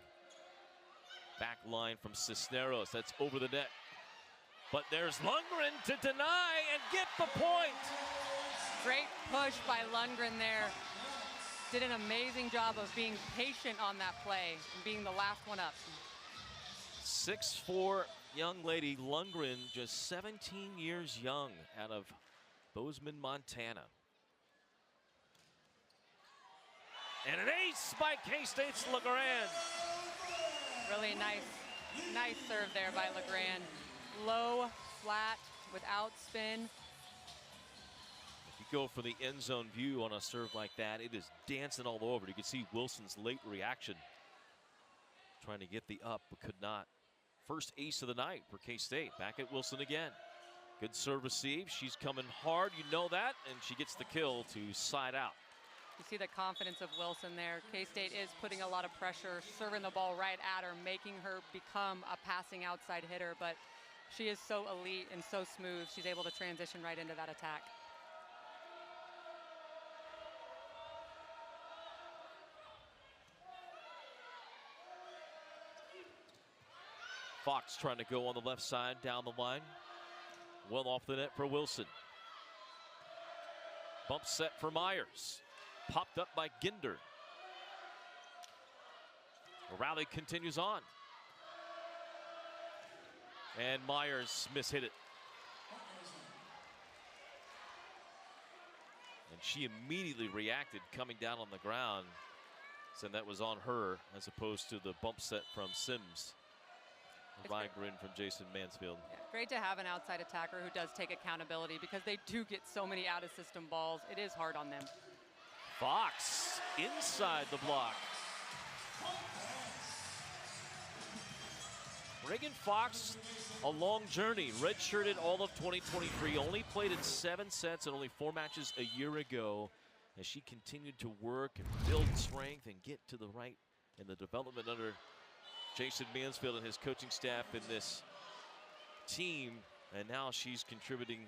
Back line from Cisneros. That's over the net. But there's Lundgren to deny and get the point. Great push by Lundgren there. Did an amazing job of being patient on that play and being the last one up. 6'4" young lady Lundgren, just 17 years young, out of Bozeman, Montana. And an ace by K-State's Legrand. Really nice serve there by Legrand. Low, flat, without spin. Go for the end zone view on a serve like that, it is dancing all over. You can see Wilson's late reaction. trying to get the up, but could not. First ace of the night for K-State. Back at Wilson again. Good serve receive. She's coming hard, you know that, and she gets the kill to side out. You see the confidence of Wilson there. K-State is putting a lot of pressure, serving the ball right at her, making her become a passing outside hitter, but she is so elite and so smooth. She's able to transition right into that attack. Fox trying to go on the left side down the line. Well off the net for Wilson. Bump set for Myers. Popped up by Ginder. The rally continues on. And Myers mishit it. And she immediately reacted coming down on the ground, saying that was on her as opposed to the bump set from Sims. Ryan Grin from Jason Mansfield. Yeah, great to have an outside attacker who does take accountability because they do get so many out-of-system balls. It is hard on them. Fox inside the block. Reagan Fox, a long journey. Redshirted all of 2023. Only played in 7 sets and only 4 matches a year ago. As she continued to work and build strength and get to the right in the development under Jason Mansfield and his coaching staff in this team, and now she's contributing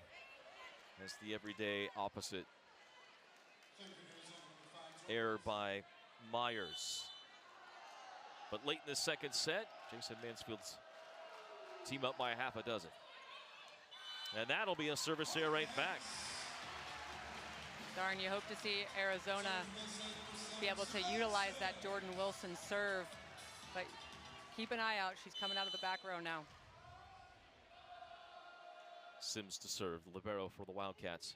as the everyday opposite. Error by Myers. But late in the second set, Jason Mansfield's team up by a half a dozen. And that'll be a service error right back. Darn, you hope to see Arizona be able to utilize that Jordan Wilson serve, but keep an eye out. She's coming out of the back row now. Sims to serve, the libero for the Wildcats.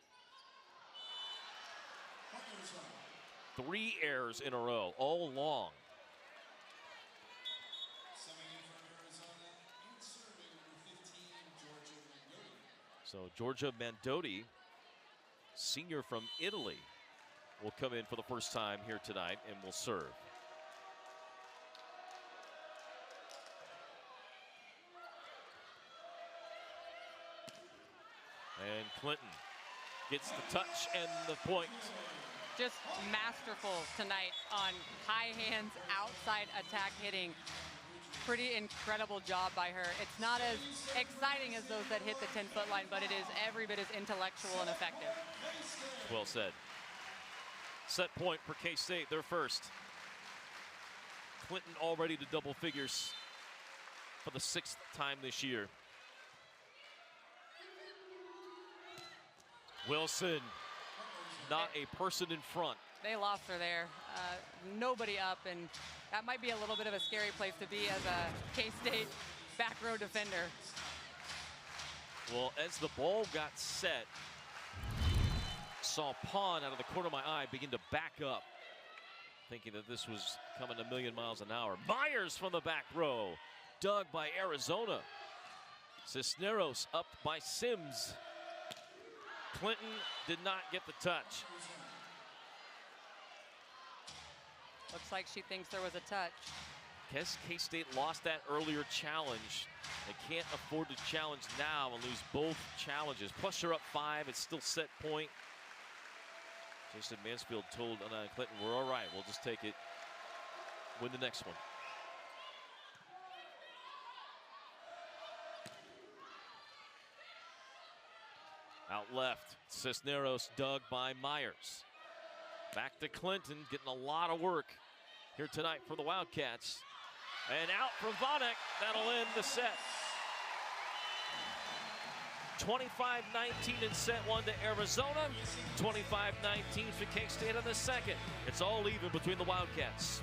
3 errors in a row, all long. So Giorgia Mandotti, senior from Italy, will come in for the first time here tonight and will serve. And Clinton gets the touch and the point. Just masterful tonight on high hands, outside attack hitting. Pretty incredible job by her. It's not as exciting as those that hit the 10-foot line, but it is every bit as intellectual and effective. Well said. Set point for K-State, their first. Clinton already to double figures for the 6th time this year. Wilson, not a person in front. They lost her there. Nobody up, and that might be a little bit of a scary place to be as a K-State back row defender. Well, as the ball got set, saw Pond out of the corner of my eye begin to back up, thinking that this was coming a million miles an hour. Myers from the back row, dug by Arizona. Cisneros up by Sims. Clinton did not get the touch. Looks like she thinks there was a touch. Guess K-State lost that earlier challenge. They can't afford to challenge now and lose both challenges. Plus you're up 5, it's still set point. Jason Mansfield told Clinton, we're all right, we'll just take it, win the next one. Out left, Cisneros dug by Myers. Back to Clinton, getting a lot of work here tonight for the Wildcats. And out from Vonek, that'll end the set. 25-19 in set 1 to Arizona, 25-19 for K-State in the second. It's all even between the Wildcats.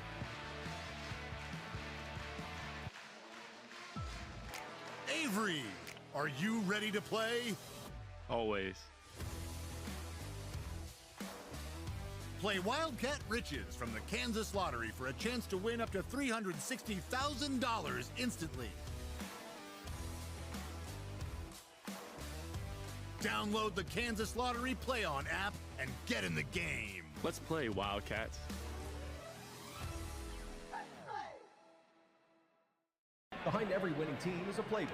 Avery, are you ready to play? Always. Play Wildcat Riches from the Kansas Lottery for a chance to win up to $360,000 instantly. Download the Kansas Lottery Play On app and get in the game. Let's play, Wildcats. Behind every winning team is a playbook.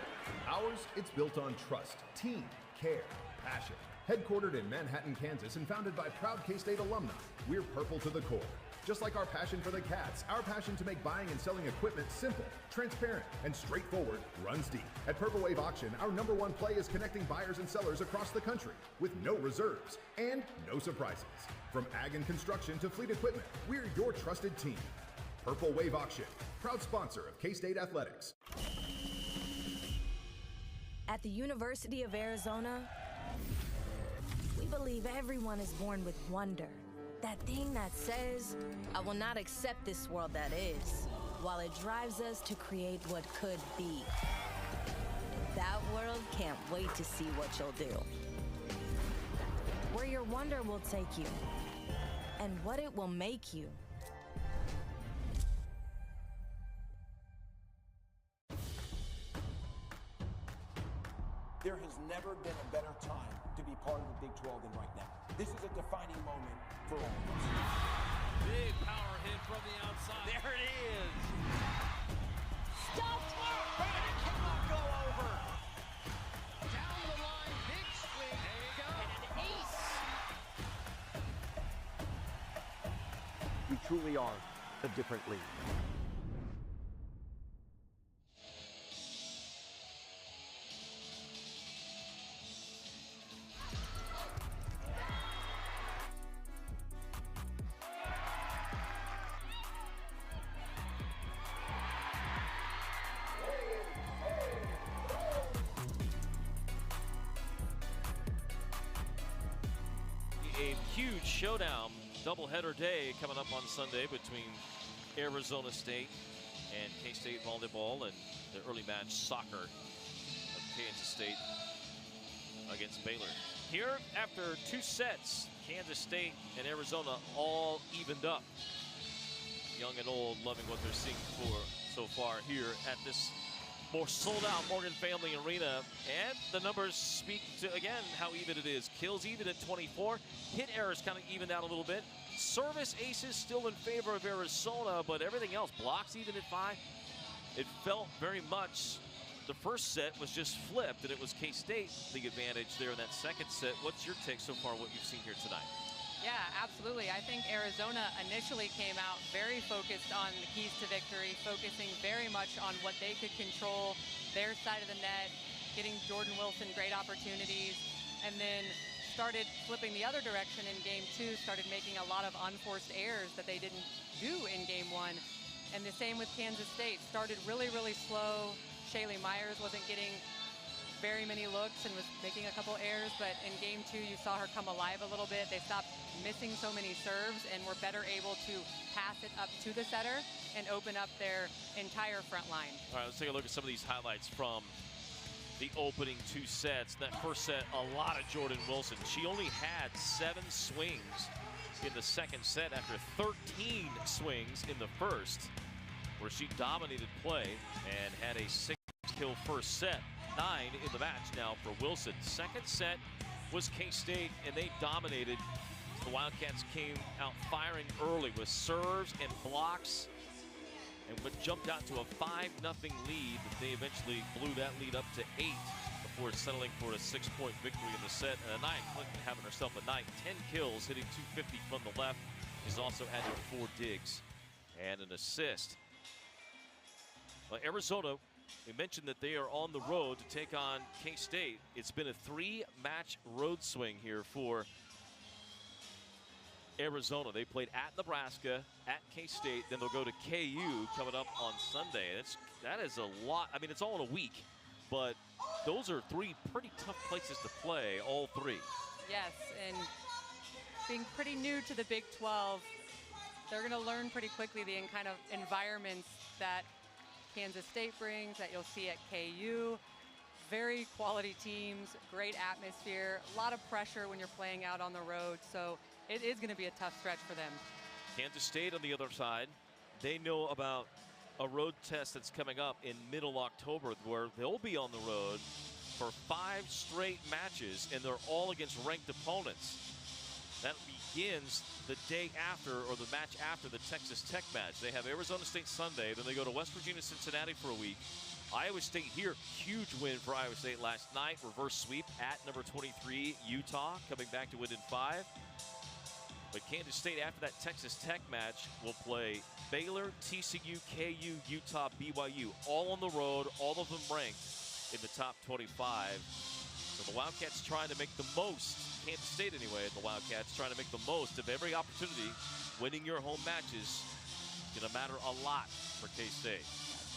Ours, it's built on trust, team, care, passion. Headquartered in Manhattan, Kansas, and founded by proud K-State alumni, we're purple to the core. Just like our passion for the Cats, our passion to make buying and selling equipment simple, transparent, and straightforward runs deep. At Purple Wave Auction, our #1 play is connecting buyers and sellers across the country with no reserves and no surprises. From ag and construction to fleet equipment, we're your trusted team. Purple Wave Auction, proud sponsor of K-State Athletics. At the University of Arizona, we believe everyone is born with wonder. That thing that says, I will not accept this world that is, while it drives us to create what could be. That world can't wait to see what you'll do. Where your wonder will take you, and what it will make you. There has never been a better time to be part of the Big 12 than right now. This is a defining moment for all of us. Big power hit from the outside. There it is. Stuffed! And it cannot go over. Down the line, big swing. There you go. And an ace. We truly are a different league. A huge showdown, doubleheader day coming up on Sunday between Arizona State and K-State volleyball, and the early match soccer of Kansas State against Baylor. Here, after 2 sets, Kansas State and Arizona all evened up. Young and old loving what they're seeing so far here at this more sold-out Morgan Family Arena, and the numbers speak to, again, how even it is. Kills even at 24. Hit errors kind of evened out a little bit. Service aces still in favor of Arizona, but everything else, blocks even at 5. It felt very much the first set was just flipped, and it was K-State the advantage there in that second set. What's your take so far, what you've seen here tonight? Yeah, absolutely. I think Arizona initially came out very focused on the keys to victory, focusing very much on what they could control, their side of the net, getting Jordan Wilson great opportunities, and then started flipping the other direction in game 2, started making a lot of unforced errors that they didn't do in game 1. And the same with Kansas State. Started really, really slow. Shaylee Myers wasn't getting very many looks and was making a couple errors, but in game 2 you saw her come alive a little bit. They stopped missing so many serves and were better able to pass it up to the setter and open up their entire front line. All right, let's take a look at some of these highlights from the opening 2 sets. That first set, a lot of Jordan Wilson. She only had 7 swings in the second set after 13 swings in the first, where she dominated play and had a 6-kill first set. 9 in the match now for Wilson. Second set was K-State, and they dominated. The Wildcats came out firing early with serves and blocks, and what jumped out to a 5-0 lead. But they eventually blew that lead up to 8 before settling for a 6-point victory in the set. And a night, Clinton having herself a night. 10 kills, hitting 250 from the left. She's also added 4 digs and an assist. Well, Arizona, we mentioned that they are on the road to take on K-State. It's been a 3-match road swing here for Arizona. They played at Nebraska, at K-State, then they'll go to KU coming up on Sunday. That is a lot. I mean, it's all in a week, but those are 3 pretty tough places to play, all 3. Yes, and being pretty new to the Big 12, they're going to learn pretty quickly the kind of environments that Kansas State brings, that you'll see at KU. Very quality teams, great atmosphere, a lot of pressure when you're playing out on the road, so it is going to be a tough stretch for them. Kansas State on the other side, they know about a road test that's coming up in middle October where they'll be on the road for 5 straight matches, and they're all against ranked opponents. That begins the day after, or the match after, the Texas Tech match. They have Arizona State Sunday, then they go to West Virginia, Cincinnati for a week, Iowa State here, huge win for Iowa State last night. Reverse sweep at number 23, Utah, coming back to win in 5. But Kansas State, after that Texas Tech match, will play Baylor, TCU, KU, Utah, BYU, all on the road, all of them ranked in the top 25. So the Wildcats trying to make the most, Kansas State anyway, the Wildcats trying to make the most of every opportunity. Winning your home matches is going to matter a lot for K-State.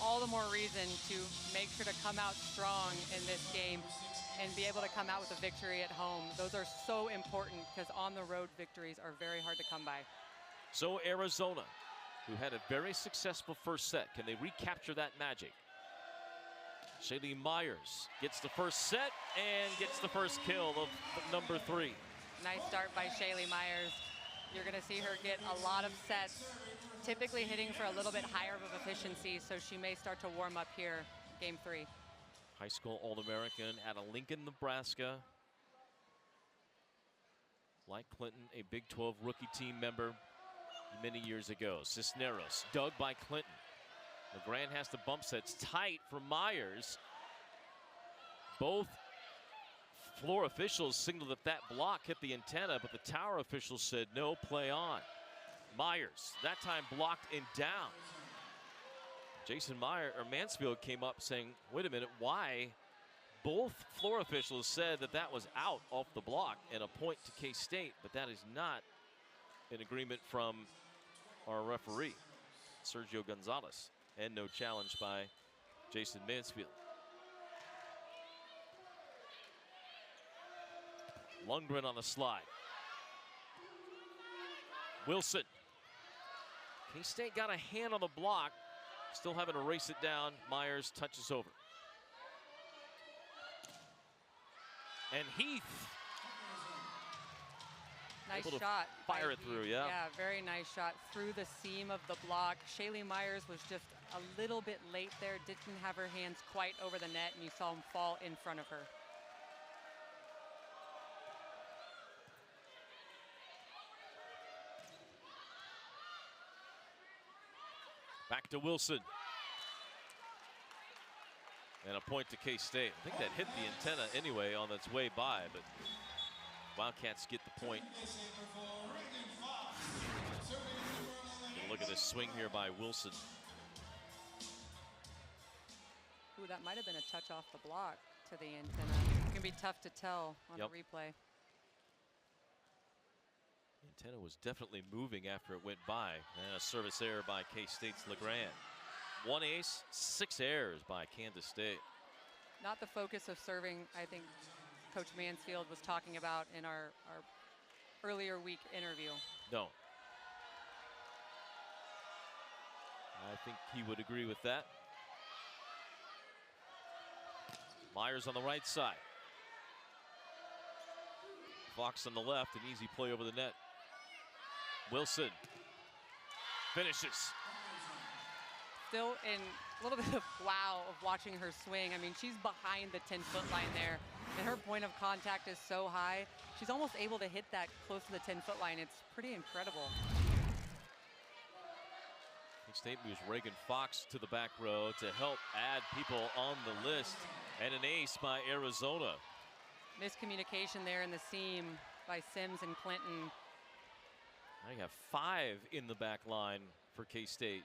All the more reason to make sure to come out strong in this game and be able to come out with a victory at home. Those are so important because on the road victories are very hard to come by. So Arizona, who had a very successful first set, can they recapture that magic? Shaylee Myers gets the first set and gets the first kill of number 3. Nice start by Shaylee Myers. You're going to see her get a lot of sets, typically hitting for a little bit higher of efficiency, so she may start to warm up here, game 3. High school All-American out of Lincoln, Nebraska. Like Clinton, a Big 12 rookie team member many years ago. Cisneros, dug by Clinton. LeGrand has to bump sets tight for Myers. Both floor officials signaled that that block hit the antenna, but the tower officials said no, play on. Myers, that time blocked and down. Jason Mansfield came up saying, wait a minute, why? Both floor officials said that that was out off the block and a point to K-State, but that is not an agreement from our referee, Sergio Gonzalez, and no challenge by Jason Mansfield. Lundgren on the slide. Wilson. K-State got a hand on the block. Still having to race it down. Myers touches over. And Heath. Nice able to shot. Fire it through, yeah. Yeah, very nice shot through the seam of the block. Shaylee Myers was just a little bit late there. Didn't have her hands quite over the net, and you saw him fall in front of her. Back to Wilson. And a point to K-State. I think that hit the antenna anyway on its way by, but Wildcats get the point. Look at this swing here by Wilson. Ooh, that might have been a touch off the block to the antenna. It's going to be tough to tell on a replay. The antenna was definitely moving after it went by. And a service error by K-State's LeGrand. 1 ace, 6 errors by Kansas State. Not the focus of serving, I think Coach Mansfield was talking about in our earlier week interview. No. I think he would agree with that. Myers on the right side. Fox on the left, an easy play over the net. Wilson finishes. Still in a little bit of wow of watching her swing. I mean, she's behind the 10-foot line there, and her point of contact is so high. She's almost able to hit that close to the 10-foot line. It's pretty incredible. State moves Reagan Fox to the back row to help add people on the list, and an ace by Arizona. Miscommunication there in the seam by Sims and Clinton. Now you have 5 in the back line for K-State.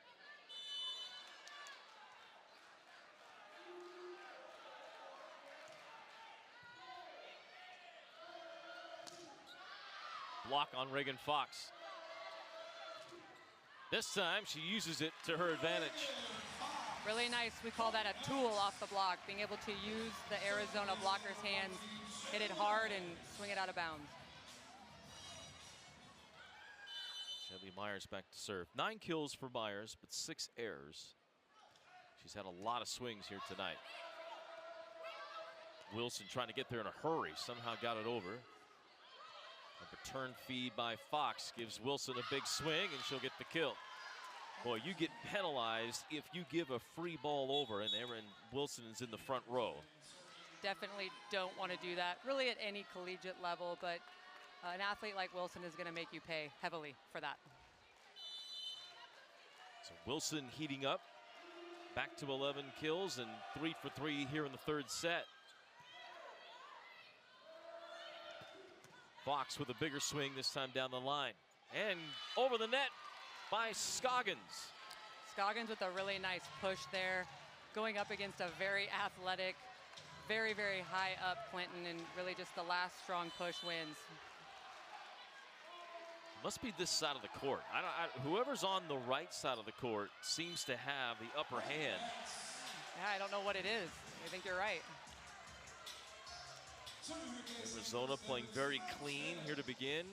Block on Reagan Fox. This time she uses it to her advantage. Really nice. We call that a tool off the block, being able to use the Arizona blocker's hands, hit it hard, and swing it out of bounds. Shelby Myers back to serve. 9 kills for Myers, but 6 errors. She's had a lot of swings here tonight. Wilson trying to get there in a hurry, somehow got it over. A return feed by Fox gives Wilson a big swing, and she'll get the kill. Boy, you get penalized if you give a free ball over, and Erin Wilson is in the front row. Definitely don't want to do that, really at any collegiate level, but an athlete like Wilson is going to make you pay heavily for that. So Wilson heating up. Back to 11 kills and 3 for 3 here in the third set. Fox with a bigger swing this time down the line. And over the net by Scoggins. Scoggins with a really nice push there, going up against a very athletic, very, very high up Clinton, and really just the last strong push wins. Must be this side of the court. Whoever's on the right side of the court seems to have the upper hand. Yeah, I don't know what it is. I think you're right. Arizona playing very clean here to begin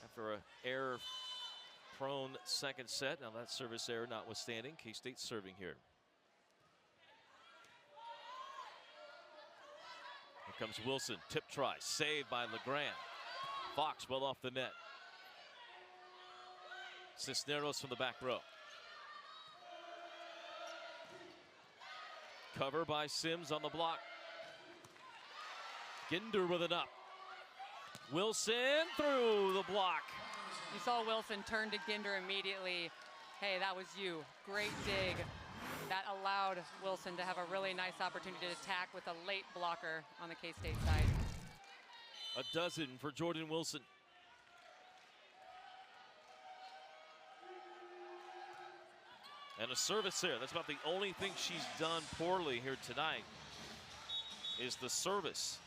after an error-prone second set. Now that service error notwithstanding, K-State serving here. Here comes Wilson, tip try, saved by Legrand. Fox well off the net. Cisneros from the back row. Cover by Sims on the block. Ginder with it up. Wilson through the block. You saw Wilson turn to Ginder immediately. Hey, that was you. Great dig. That allowed Wilson to have a really nice opportunity to attack with a late blocker on the K-State side. A dozen for Jordan Wilson. And a service there. That's about the only thing she's done poorly here tonight is the service.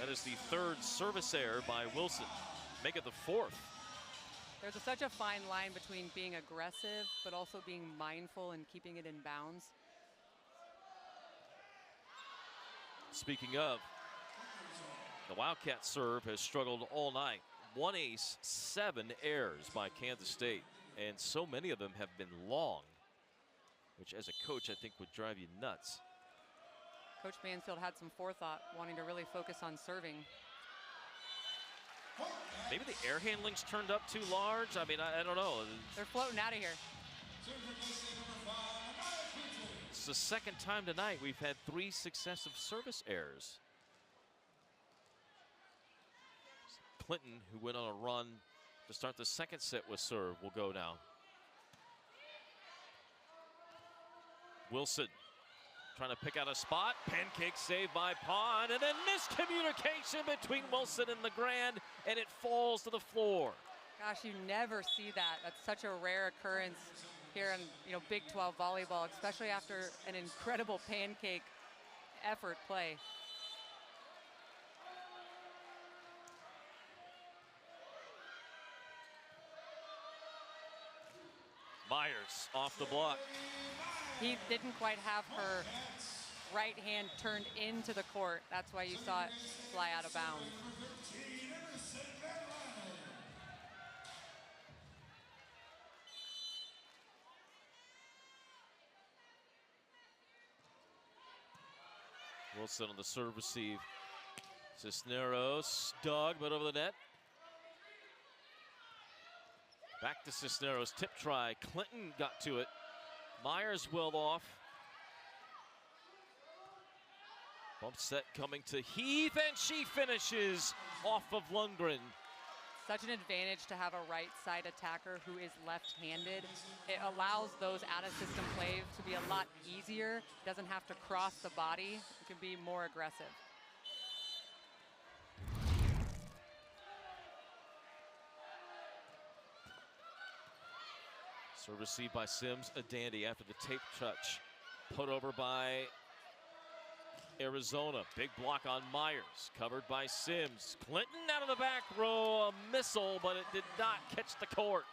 That is the third service error by Wilson. Make it the fourth. There's such a fine line between being aggressive but also being mindful and keeping it in bounds. Speaking of, the Wildcat serve has struggled all night. 1 ace, 7 errors by Kansas State. And so many of them have been long, which as a coach I think would drive you nuts. Coach Mansfield had some forethought, wanting to really focus on serving. Maybe the air handling's turned up too large. I mean, I don't know. They're floating out of here. It's the second time tonight we've had 3 successive service errors. Clinton, who went on a run to start the second set with serve, will go now. Wilson trying to pick out a spot. Pancake save by Pond, and then miscommunication between Wilson and Legrand, and it falls to the floor. Gosh, you never see that. That's such a rare occurrence here in Big 12 volleyball, especially after an incredible pancake effort play. Myers off the block. He didn't quite have her right hand turned into the court. That's why you saw it fly out of bounds. Wilson on the serve receive. Cisneros dug, but over the net. Back to Cisneros, tip try. Clinton got to it. Myers well off. Bump set coming to Heath, and she finishes off of Lundgren. Such an advantage to have a right side attacker who is left-handed. It allows those out-of-system plays to be a lot easier. Doesn't have to cross the body. It can be more aggressive. Serve received by Sims, a dandy after the tape touch. Put over by Arizona. Big block on Myers, covered by Sims. Clinton out of the back row, a missile, but it did not catch the court.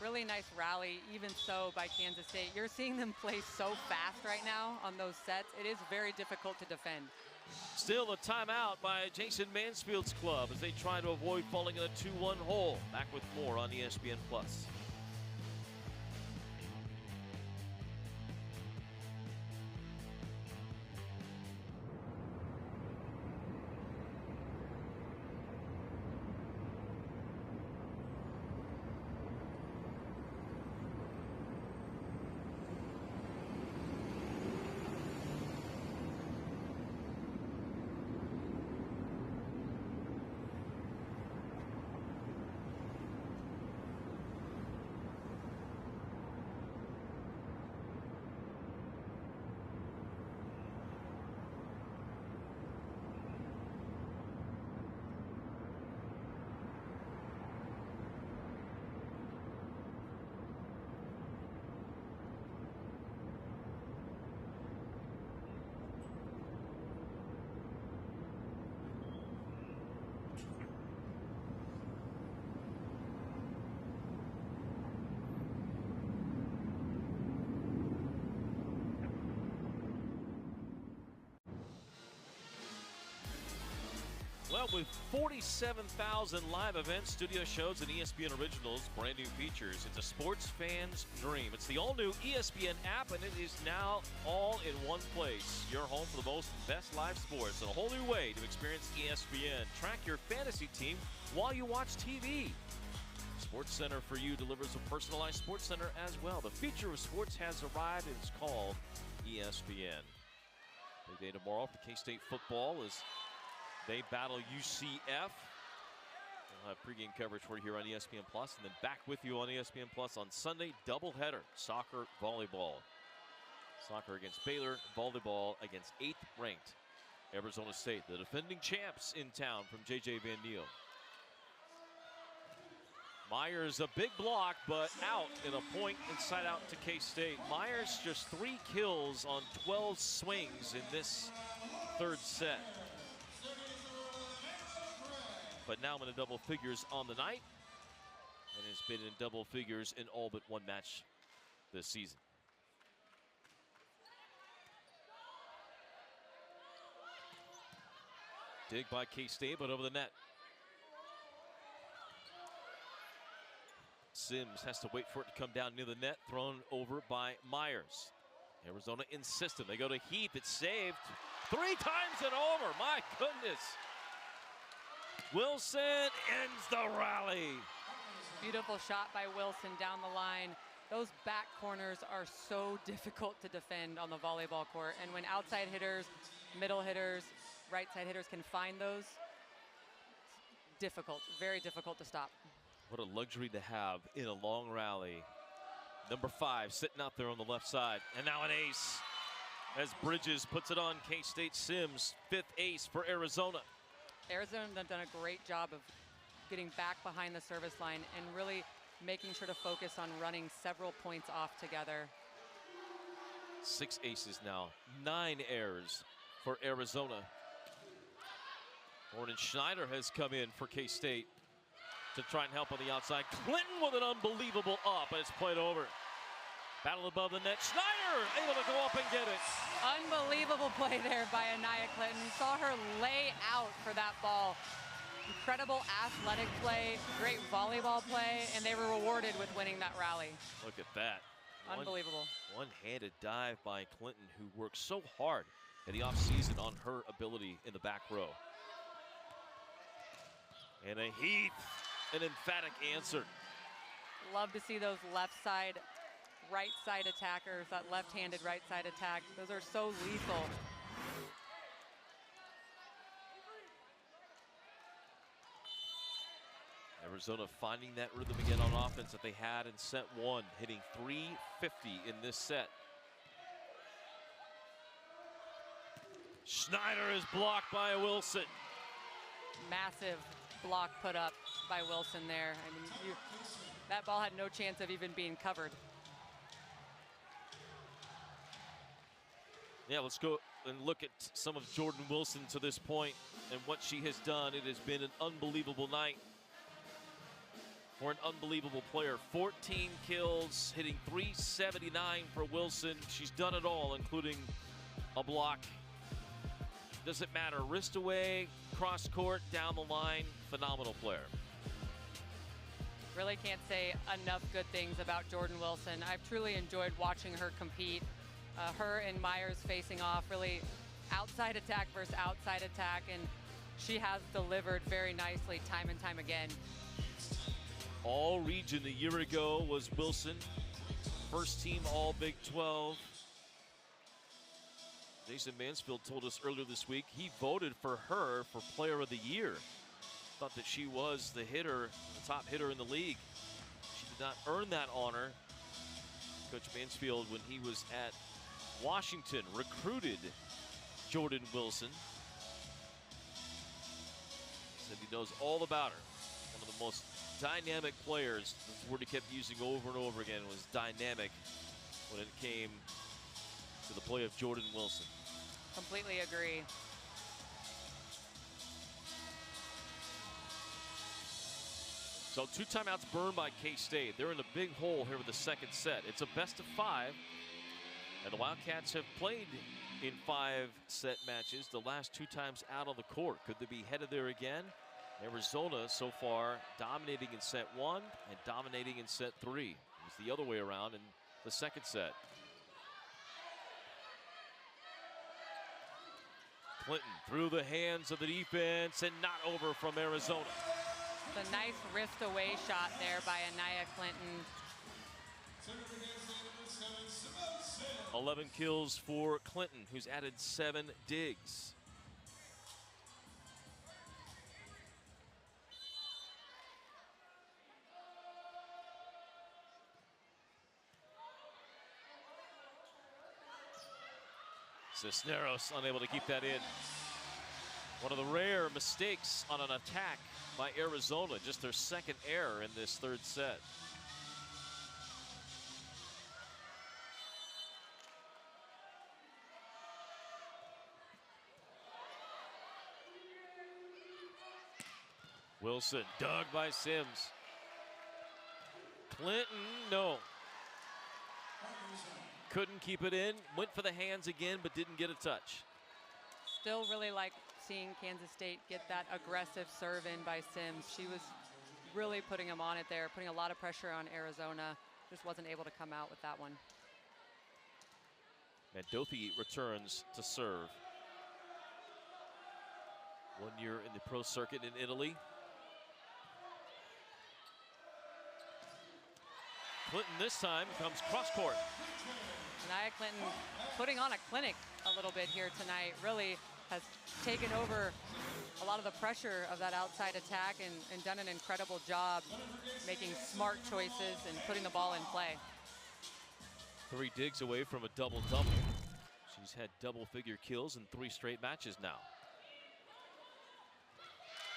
Really nice rally, even so, by Kansas State. You're seeing them play so fast right now on those sets. It is very difficult to defend. Still a timeout by Jason Mansfield's club as they try to avoid falling in a 2-1 hole. Back with more on ESPN+. with 47,000 live events, studio shows, and ESPN originals, brand new features. It's a sports fan's dream. It's the all-new ESPN app, and it is now all in one place. Your home for the most and best live sports and a whole new way to experience ESPN. Track your fantasy team while you watch TV. Sports Center for You delivers a personalized Sports Center as well. The future of sports has arrived, and it's called ESPN. Big day tomorrow for K-State football as they battle UCF. We'll have pregame coverage for you here on ESPN Plus, and then back with you on ESPN Plus on Sunday. Doubleheader, soccer, volleyball. Soccer against Baylor, volleyball against 8th-ranked Arizona State. The defending champs in town from J.J. Van Niel. Myers, a big block, but out in a point inside out to K-State. Myers just 3 kills on 12 swings in this third set. But now in the double figures on the night, and has been in double figures in all but one match this season. Dig by K-State, but over the net. Sims has to wait for it to come down near the net, thrown over by Myers. Arizona insistent. They go to Heath. It's saved 3 times and over. My goodness. Wilson ends the rally. Beautiful shot by Wilson down the line. Those back corners are so difficult to defend on the volleyball court. And when outside hitters, middle hitters, right side hitters can find those, difficult, very difficult to stop. What a luxury to have in a long rally. Number 5 sitting out there on the left side. And now an ace as Bridges puts it on K-State. Sims, 5th ace for Arizona. Arizona have done a great job of getting back behind the service line and really making sure to focus on running several points off together. 6 aces now, 9 errors for Arizona. Gordon Schneider has come in for K-State to try and help on the outside. Clinton with an unbelievable up, and it's played over. Battle above the net. Schneider able to go up and get it. Unbelievable play there by Anaya Clinton. Saw her lay out for that ball. Incredible athletic play, great volleyball play, and they were rewarded with winning that rally. Look at that. Unbelievable. One-handed dive by Clinton, who worked so hard in the offseason on her ability in the back row. And a Heath, an emphatic answer. Love to see those left side, right side attackers, that left-handed right side attack. Those are so lethal. Arizona finding that rhythm again on offense that they had in set 1, hitting .350 in this set. Schneider is blocked by Wilson. Massive block put up by Wilson there. I mean, that ball had no chance of even being covered. Yeah, let's go and look at some of Jordan Wilson to this point and what she has done. It has been an unbelievable night for an unbelievable player. 14 kills, hitting .379 for Wilson. She's done it all, including a block. Doesn't matter, wrist away, cross court, down the line, phenomenal player. Really can't say enough good things about Jordan Wilson. I've truly enjoyed watching her compete. Her and Myers facing off, really outside attack versus outside attack, and she has delivered very nicely time and time again. All region a year ago was Wilson. First team All Big 12. Jason Mansfield told us earlier this week he voted for her for Player of the Year. Thought that she was the hitter, the top hitter in the league. She did not earn that honor. Coach Mansfield, when he was at Washington, recruited Jordan Wilson. Said he knows all about her. One of the most dynamic players. The word he kept using over and over again was dynamic when it came to the play of Jordan Wilson. Completely agree. So 2 timeouts burned by K-State. They're in a big hole here with the second set. It's a best of 5. And the Wildcats have played in 5-set matches, the last 2 times out on the court. Could they be headed there again? Arizona so far dominating in set 1 and dominating in set 3. It was the other way around in the second set. Clinton through the hands of the defense and not over from Arizona. The nice wrist away shot there by Anaya Clinton. 11 kills for Clinton, who's added 7 digs. Cisneros unable to keep that in. One of the rare mistakes on an attack by Arizona, just their second error in this third set. Wilson dug by Sims. Clinton, no. Couldn't keep it in, went for the hands again, but didn't get a touch. Still really like seeing Kansas State get that aggressive serve in by Sims. She was really putting him on it there, putting a lot of pressure on Arizona. Just wasn't able to come out with that one. Mendothi returns to serve. 1 year in the pro circuit in Italy. Clinton this time comes cross court. Anaya Clinton putting on a clinic a little bit here tonight. Really has taken over a lot of the pressure of that outside attack and done an incredible job making smart choices and putting the ball in play. 3 digs away from a double-double. She's had double-figure kills in 3 straight matches now.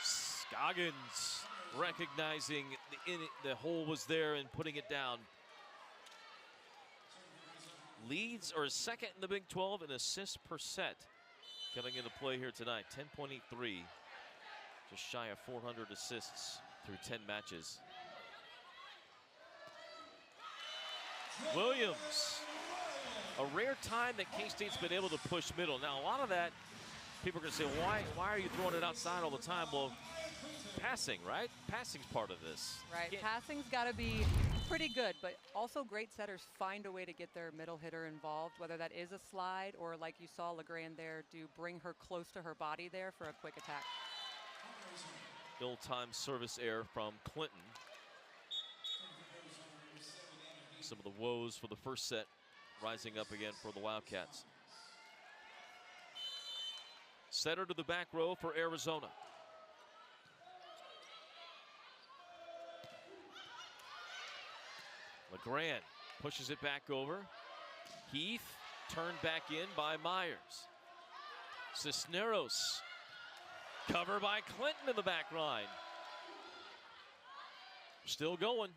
Scoggins recognizing the hole was there and putting it down. Leads are second in the Big 12 in assists per set coming into play here tonight. 10.83, just shy of 400 assists through 10 matches. Williams, a rare time that K-State's been able to push middle. Now a lot of that, people are going to say, why are you throwing it outside all the time? Well, passing, right? Passing's part of this. Right, passing's got to be pretty good, but also great setters find a way to get their middle hitter involved, whether that is a slide or, like you saw Legrand there, bring her close to her body there for a quick attack. Ill-timed service error from Clinton. Some of the woes for the first set rising up again for the Wildcats. Setter to the back row for Arizona. Legrand pushes it back over. Heath turned back in by Myers. Cisneros cover by Clinton in the back line. Still going.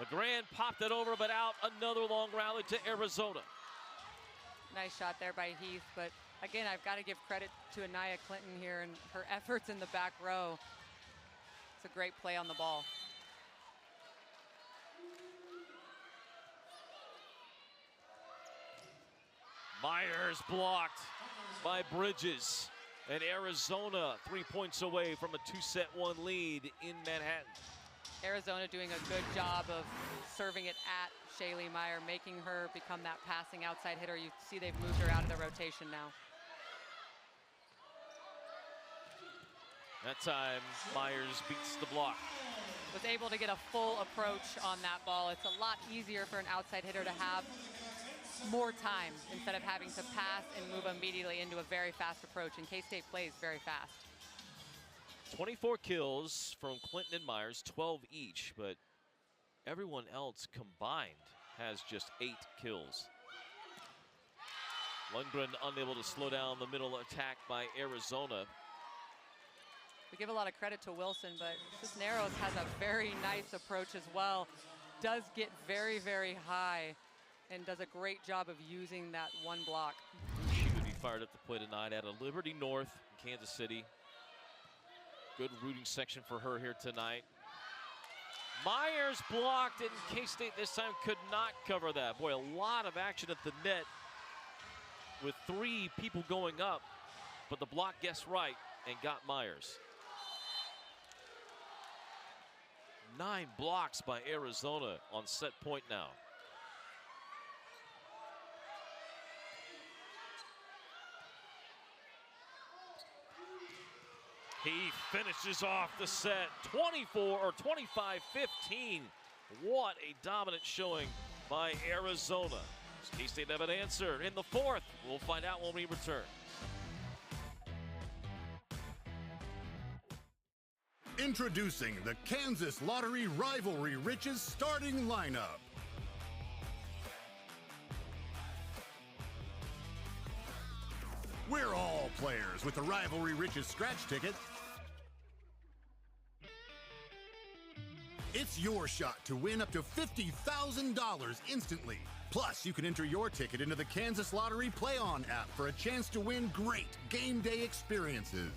Legrand popped it over but out. Another long rally to Arizona. Nice shot there by Heath, but again, I've got to give credit to Anaya Clinton here and her efforts in the back row. It's a great play on the ball. Myers blocked by Bridges. And Arizona 3 points away from a 2-set 1 lead in Manhattan. Arizona doing a good job of serving it at Shaylee Meyer, making her become that passing outside hitter. You see they've moved her out of the rotation now. That time, Myers beats the block. Was able to get a full approach on that ball. It's a lot easier for an outside hitter to have more time instead of having to pass and move immediately into a very fast approach. And K-State plays very fast. 24 kills from Clinton and Myers, 12 each, but everyone else combined has just 8 kills. Lundgren unable to slow down the middle attack by Arizona. We give a lot of credit to Wilson, but Cisneros has a very nice approach as well. Does get very, very high and does a great job of using that one block. She would be fired up to play tonight at a Liberty North in Kansas City. Good rooting section for her here tonight. Myers blocked, and K-State this time could not cover that. Boy, a lot of action at the net with 3 people going up, but the block guessed right and got Myers. 9 blocks by Arizona on set point now. He finishes off the set 24 or 25-15. What a dominant showing by Arizona. Does K-State have an answer in the 4th? We'll find out when we return. Introducing the Kansas Lottery Rivalry Riches starting lineup. We're all players with the Rivalry Riches scratch ticket. It's your shot to win up to $50,000 instantly. Plus, you can enter your ticket into the Kansas Lottery Play-On app for a chance to win great game day experiences.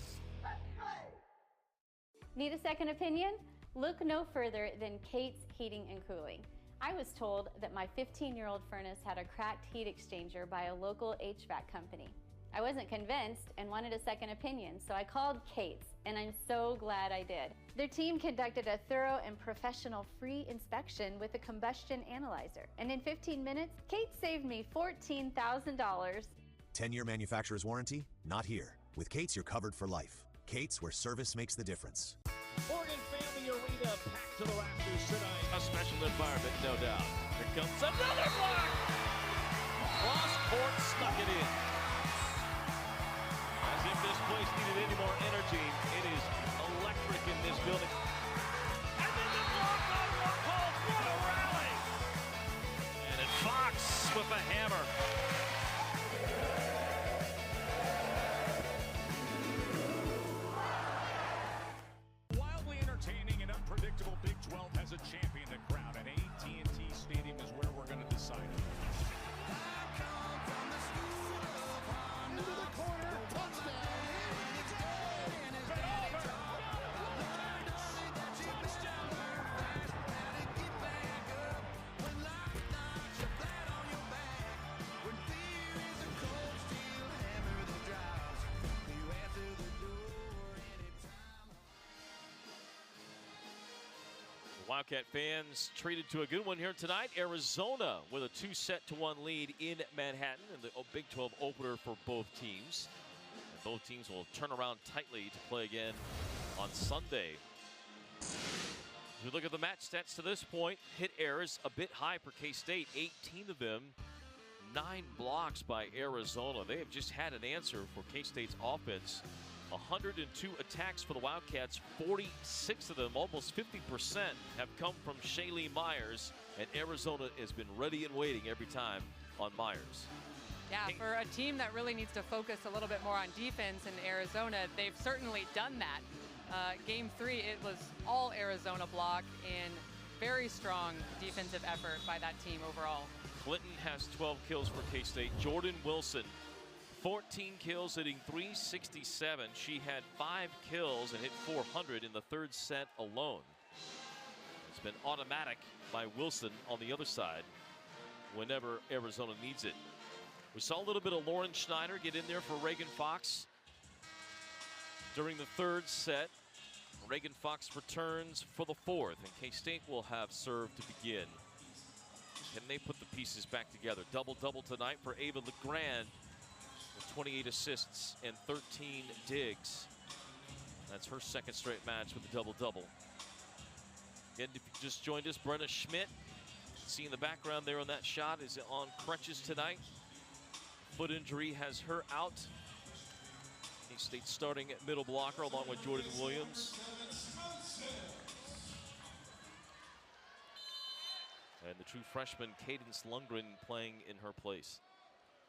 Need a second opinion? Look no further than Kate's Heating and Cooling. I was told that my 15-year-old furnace had a cracked heat exchanger by a local HVAC company. I wasn't convinced and wanted a second opinion, so I called Kate's, and I'm so glad I did. Their team conducted a thorough and professional free inspection with a combustion analyzer, and in 15 minutes, Kate saved me $14,000. 10-year manufacturer's warranty? Not here. With Kate's, you're covered for life. Kate's, where service makes the difference. Morgan Family Arena packed to the rafters tonight. A special environment, no doubt. Here comes another block. Cross court snuck it in. As if this place needed any more energy, it is electric in this building. And then the block on Warhol. What a rally! And it's Fox with a hammer. Wildly entertaining and unpredictable Big 12 has a champion to crown, and AT&T Stadium is where we're going to decide it. Into the corner, touchdown. Wildcat fans treated to a good one here tonight. Arizona with a 2-1 lead in Manhattan in the Big 12 opener for both teams. And both teams will turn around tightly to play again on Sunday. As we look at the match stats to this point, hit errors a bit high for K-State, 18 of them, 9 blocks by Arizona. They have just had an answer for K-State's offense. 102 attacks for the Wildcats, 46 of them, almost 50%, have come from Shaylee Myers, and Arizona has been ready and waiting every time on Myers. Yeah, for a team that really needs to focus a little bit more on defense in Arizona, they've certainly done that. Game 3, it was all Arizona block and very strong defensive effort by that team overall. Clinton has 12 kills for K-State. Jordan Wilson, 14 kills, hitting .367. She had 5 kills and hit .400 in the 3rd set alone. It's been automatic by Wilson on the other side whenever Arizona needs it. We saw a little bit of Lauren Schneider get in there for Reagan Fox during the 3rd set. Reagan Fox returns for the 4th, and K-State will have serve to begin. Can they put the pieces back together? Double-double tonight for Ava LeGrand, with 28 assists and 13 digs. That's her 2nd straight match with a double-double. Again, if you just joined us, Brenna Schmidt, see in the background there on that shot, is on crutches tonight. Foot injury has her out. K-State starting at middle blocker along with Jordan Williams. And the true freshman Cadence Lundgren playing in her place.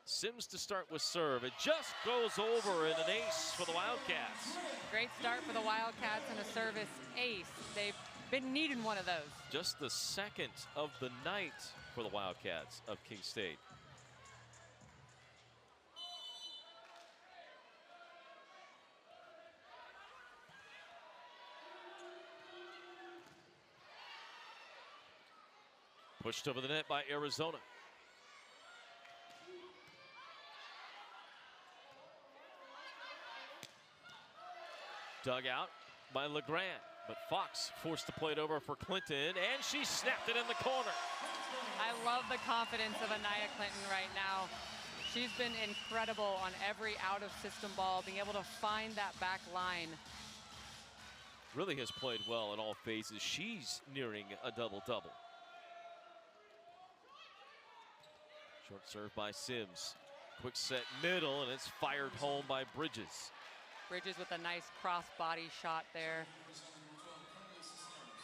Sims to start with serve. It just goes over and an ace for the Wildcats. Great start for the Wildcats and a service ace. They've been needing one of those. Just the 2nd of the night for the Wildcats of K-State. Pushed over the net by Arizona. Dug out by LeGrand, but Fox forced to play it over for Clinton, and she snapped it in the corner. I love the confidence of Anaya Clinton right now. She's been incredible on every out-of-system ball, being able to find that back line. Really has played well in all phases. She's nearing a double-double. Short serve by Sims. Quick set middle, and it's fired home by Bridges. Bridges with a nice cross-body shot there.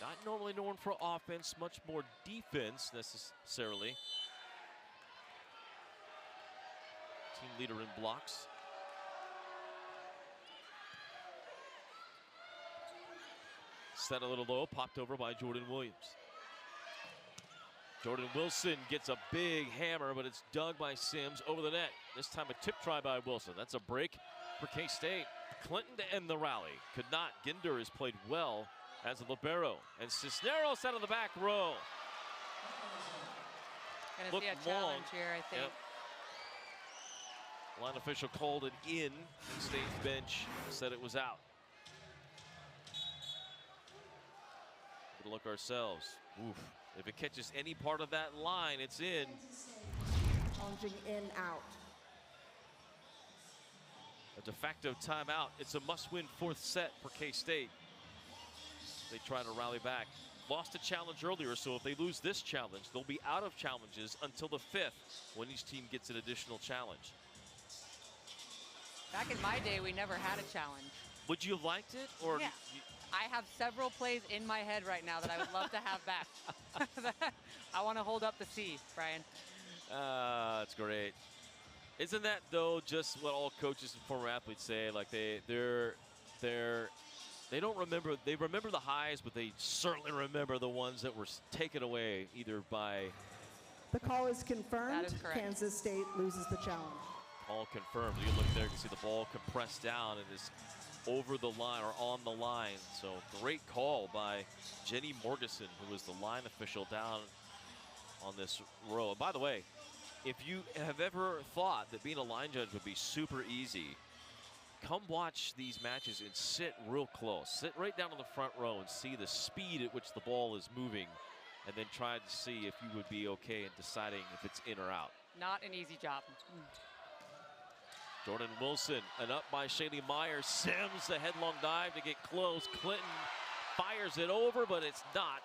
Not normally known for offense, much more defense necessarily. Team leader in blocks. Set a little low, popped over by Jordan Williams. Jordan Wilson gets a big hammer, but it's dug by Sims over the net. This time a tip try by Wilson. That's a break for K-State. Clinton to end the rally. Could not. Ginder has played well as a libero. And Cisneros out of the back row. Gonna see a challenge here, I think. Yep. Line official called it in. State's bench said it was out. Good look ourselves. Oof. If it catches any part of that line, it's in. Challenging in, out. A de facto timeout. It's a must-win fourth set for K-State. They try to rally back. Lost a challenge earlier, so if they lose this challenge, they'll be out of challenges until the 5th when each team gets an additional challenge. Back in my day, we never had a challenge. Would you have liked it? Or yeah. I have several plays in my head right now that I would love to have back. I want to hold up the C, Brian. That's great. Isn't that, though, just what all coaches and former athletes say? Like they don't remember. They remember the highs, but they certainly remember the ones that were taken away either by. The call is confirmed. That is correct. Kansas State loses the challenge. All confirmed. You look there, you can see the ball compressed down and is over the line or on the line. So great call by Jenny Morgeson, who was the line official down on this row. And by the way, if you have ever thought that being a line judge would be super easy, come watch these matches and sit real close. Sit right down in the front row and see the speed at which the ball is moving, and then try to see if you would be okay in deciding if it's in or out. Not an easy job. Jordan Wilson, and up by Shaylee Myers. Sims, a headlong dive to get close. Clinton fires it over, but it's not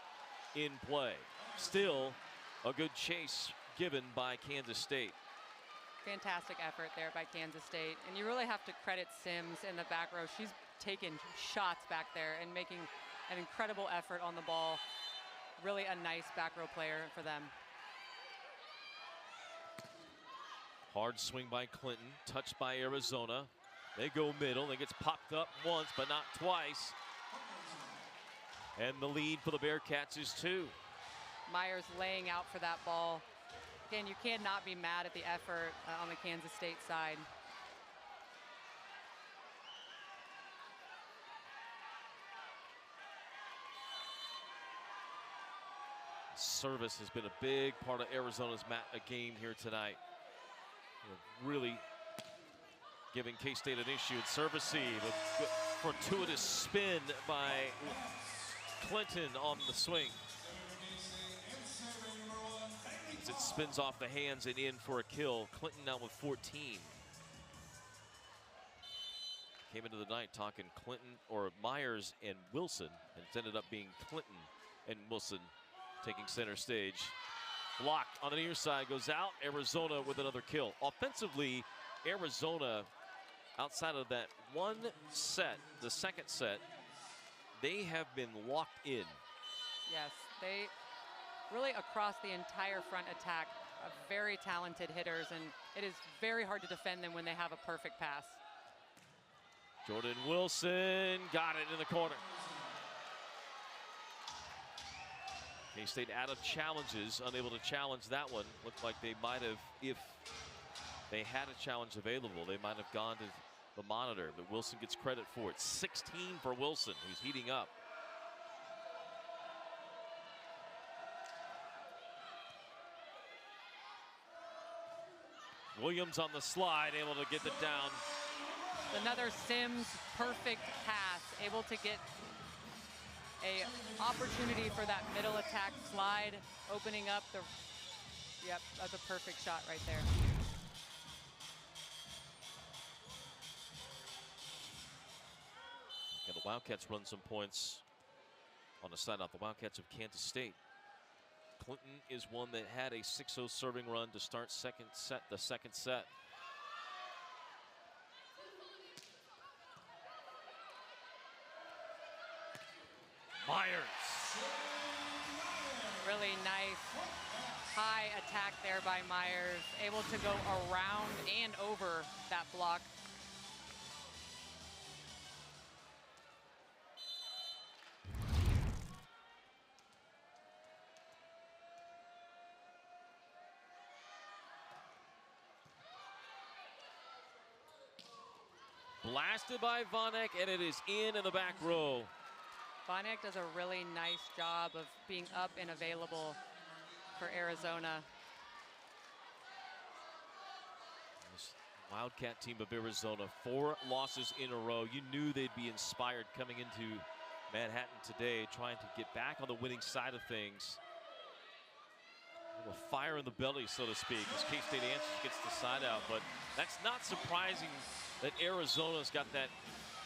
in play. Still a good chase given by Kansas State. Fantastic effort there by Kansas State. And you really have to credit Sims in the back row. She's taken shots back there and making an incredible effort on the ball. Really a nice back row player for them. Hard swing by Clinton, touched by Arizona. They go middle. It gets popped up once, but not twice. And the lead for the Bearcats is 2. Myers laying out for that ball. Again, you cannot be mad at the effort on the Kansas State side. Service has been a big part of Arizona's game here tonight. Really giving K-State an issue at service C. The fortuitous spin by Clinton on the swing. As it spins off the hands and in for a kill. Clinton now with 14. Came into the night talking Clinton or Myers and Wilson, and it's ended up being Clinton and Wilson taking center stage. Blocked on the near side, goes out. Arizona with another kill. Offensively, Arizona, outside of that one set, the second set, they have been locked in. Yes, they really across the entire front attack, very talented hitters, and it is very hard to defend them when they have a perfect pass. Jordan Wilson got it in the corner. K-State out of challenges, unable to challenge that one. Looked like they might have, if they had a challenge available, they might have gone to the monitor, but Wilson gets credit for it. 16 for Wilson, who's heating up. Williams on the slide, able to get it down. Another Sims perfect pass, able to get a opportunity for that middle attack slide, opening up the, yep, that's a perfect shot right there. And the Wildcats run some points on the side off the Wildcats of Kansas State. Clinton is one that had a 6-0 serving run to start the second set. Myers. Really nice high attack there by Myers, able to go around and over that block. Blasted by Vonek, and it is in the back row. Vonek does a really nice job of being up and available for Arizona. This Wildcat team of Arizona, 4 losses in a row. You knew they'd be inspired coming into Manhattan today, trying to get back on the winning side of things. A fire in the belly, so to speak, as K-State Answers gets the side out. But that's not surprising that Arizona's got that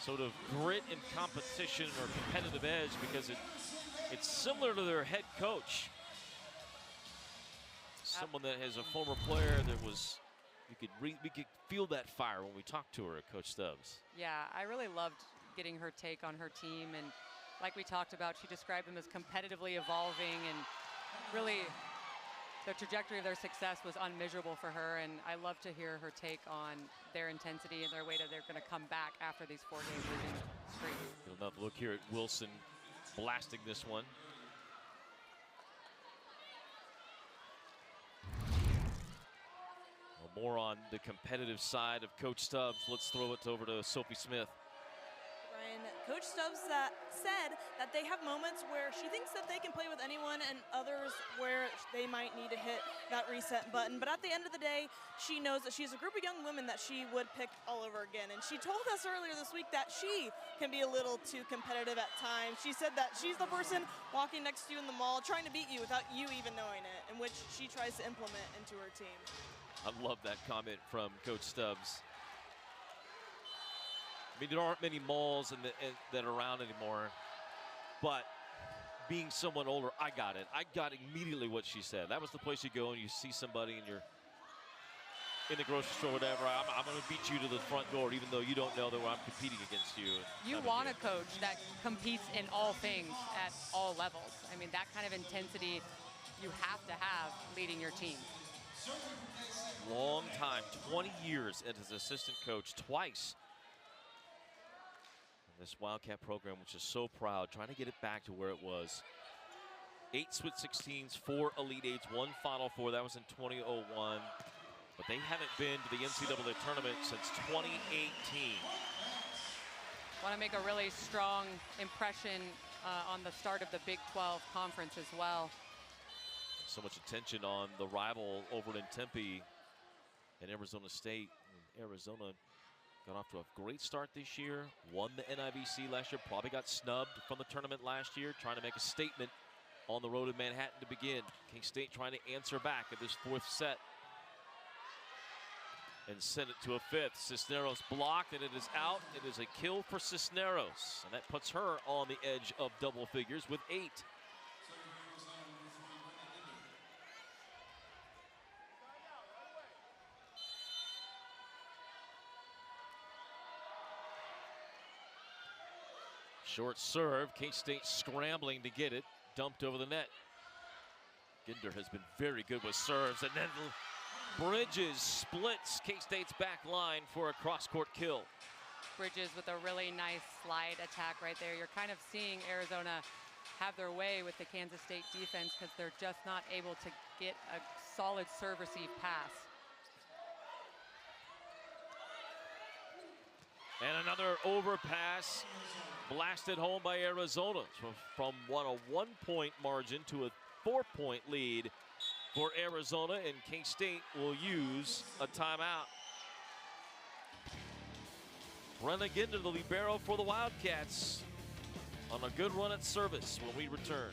sort of grit and competition or competitive edge, because it's similar to their head coach. Someone that has a former player that was, we could feel that fire when we talked to her at Coach Stubbs. Yeah, I really loved getting her take on her team, and like we talked about, she described them as competitively evolving, and really the trajectory of their success was unmeasurable for her, and I love to hear her take on their intensity and their way that they're going to come back after these 4-game losing streaks. You'll have to look here at Wilson blasting this one. Well, more on the competitive side of Coach Stubbs. Let's throw it over to Sophie Smith. Coach Stubbs said that they have moments where she thinks that they can play with anyone, and others where they might need to hit that reset button. But at the end of the day, she knows that she's a group of young women that she would pick all over again. And she told us earlier this week that she can be a little too competitive at times. She said that she's the person walking next to you in the mall trying to beat you without you even knowing it, and which she tries to implement into her team. I love that comment from Coach Stubbs. I mean, there aren't many malls that are around anymore, but being someone older, I got it. I got immediately what she said. That was the place you go and you see somebody and you're in the grocery store, whatever. I'm going to beat you to the front door, even though you don't know that I'm competing against you. You want a coach that competes in all things at all levels. I mean, that kind of intensity you have to have leading your team. Long time, 20 years as assistant coach, twice. This Wildcat program, which is so proud, trying to get it back to where it was. 8 Sweet 16s, 4 Elite 8s, 1 Final Four. That was in 2001. But they haven't been to the NCAA tournament since 2018. Want to make a really strong impression on the start of the Big 12 conference as well. So much attention on the rival over in Tempe and Arizona State. Arizona got off to a great start this year, won the NIVC last year, probably got snubbed from the tournament last year, trying to make a statement on the road in Manhattan to begin. K-State trying to answer back at this 4th set and send it to a 5th. Cisneros blocked, and it is out. It is a kill for Cisneros, and that puts her on the edge of double figures with 8. Short serve, K-State scrambling to get it, dumped over the net. Ginder has been very good with serves, and then Bridges splits K-State's back line for a cross-court kill. Bridges with a really nice slide attack right there. You're kind of seeing Arizona have their way with the Kansas State defense because they're just not able to get a solid serve-receive pass. And another overpass blasted home by Arizona. So from a 1-point margin to a 4-point lead. for Arizona, and K-State will use a timeout. Brenna Ginder, the libero for the Wildcats, on a good run at service when we return.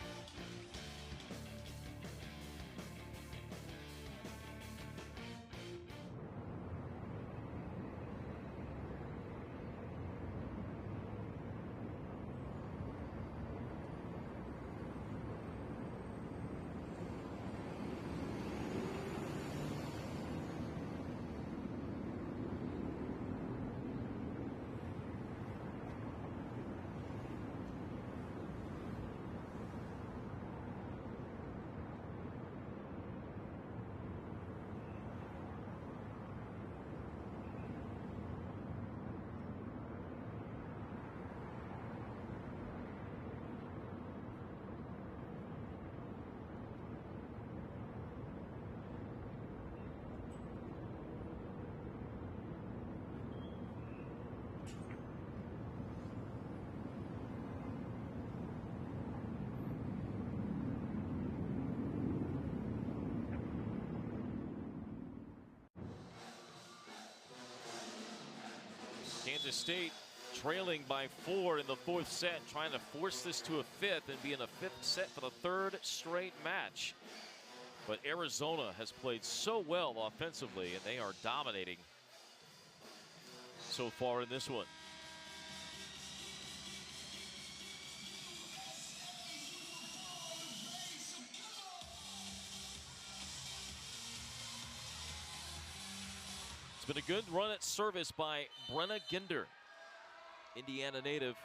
Kansas State trailing by 4 in the 4th set, trying to force this to a 5th and be in a 5th set for the 3rd straight match. But Arizona has played so well offensively, and they are dominating so far in this one. It's been a good run at service by Brenna Ginder, Indiana native.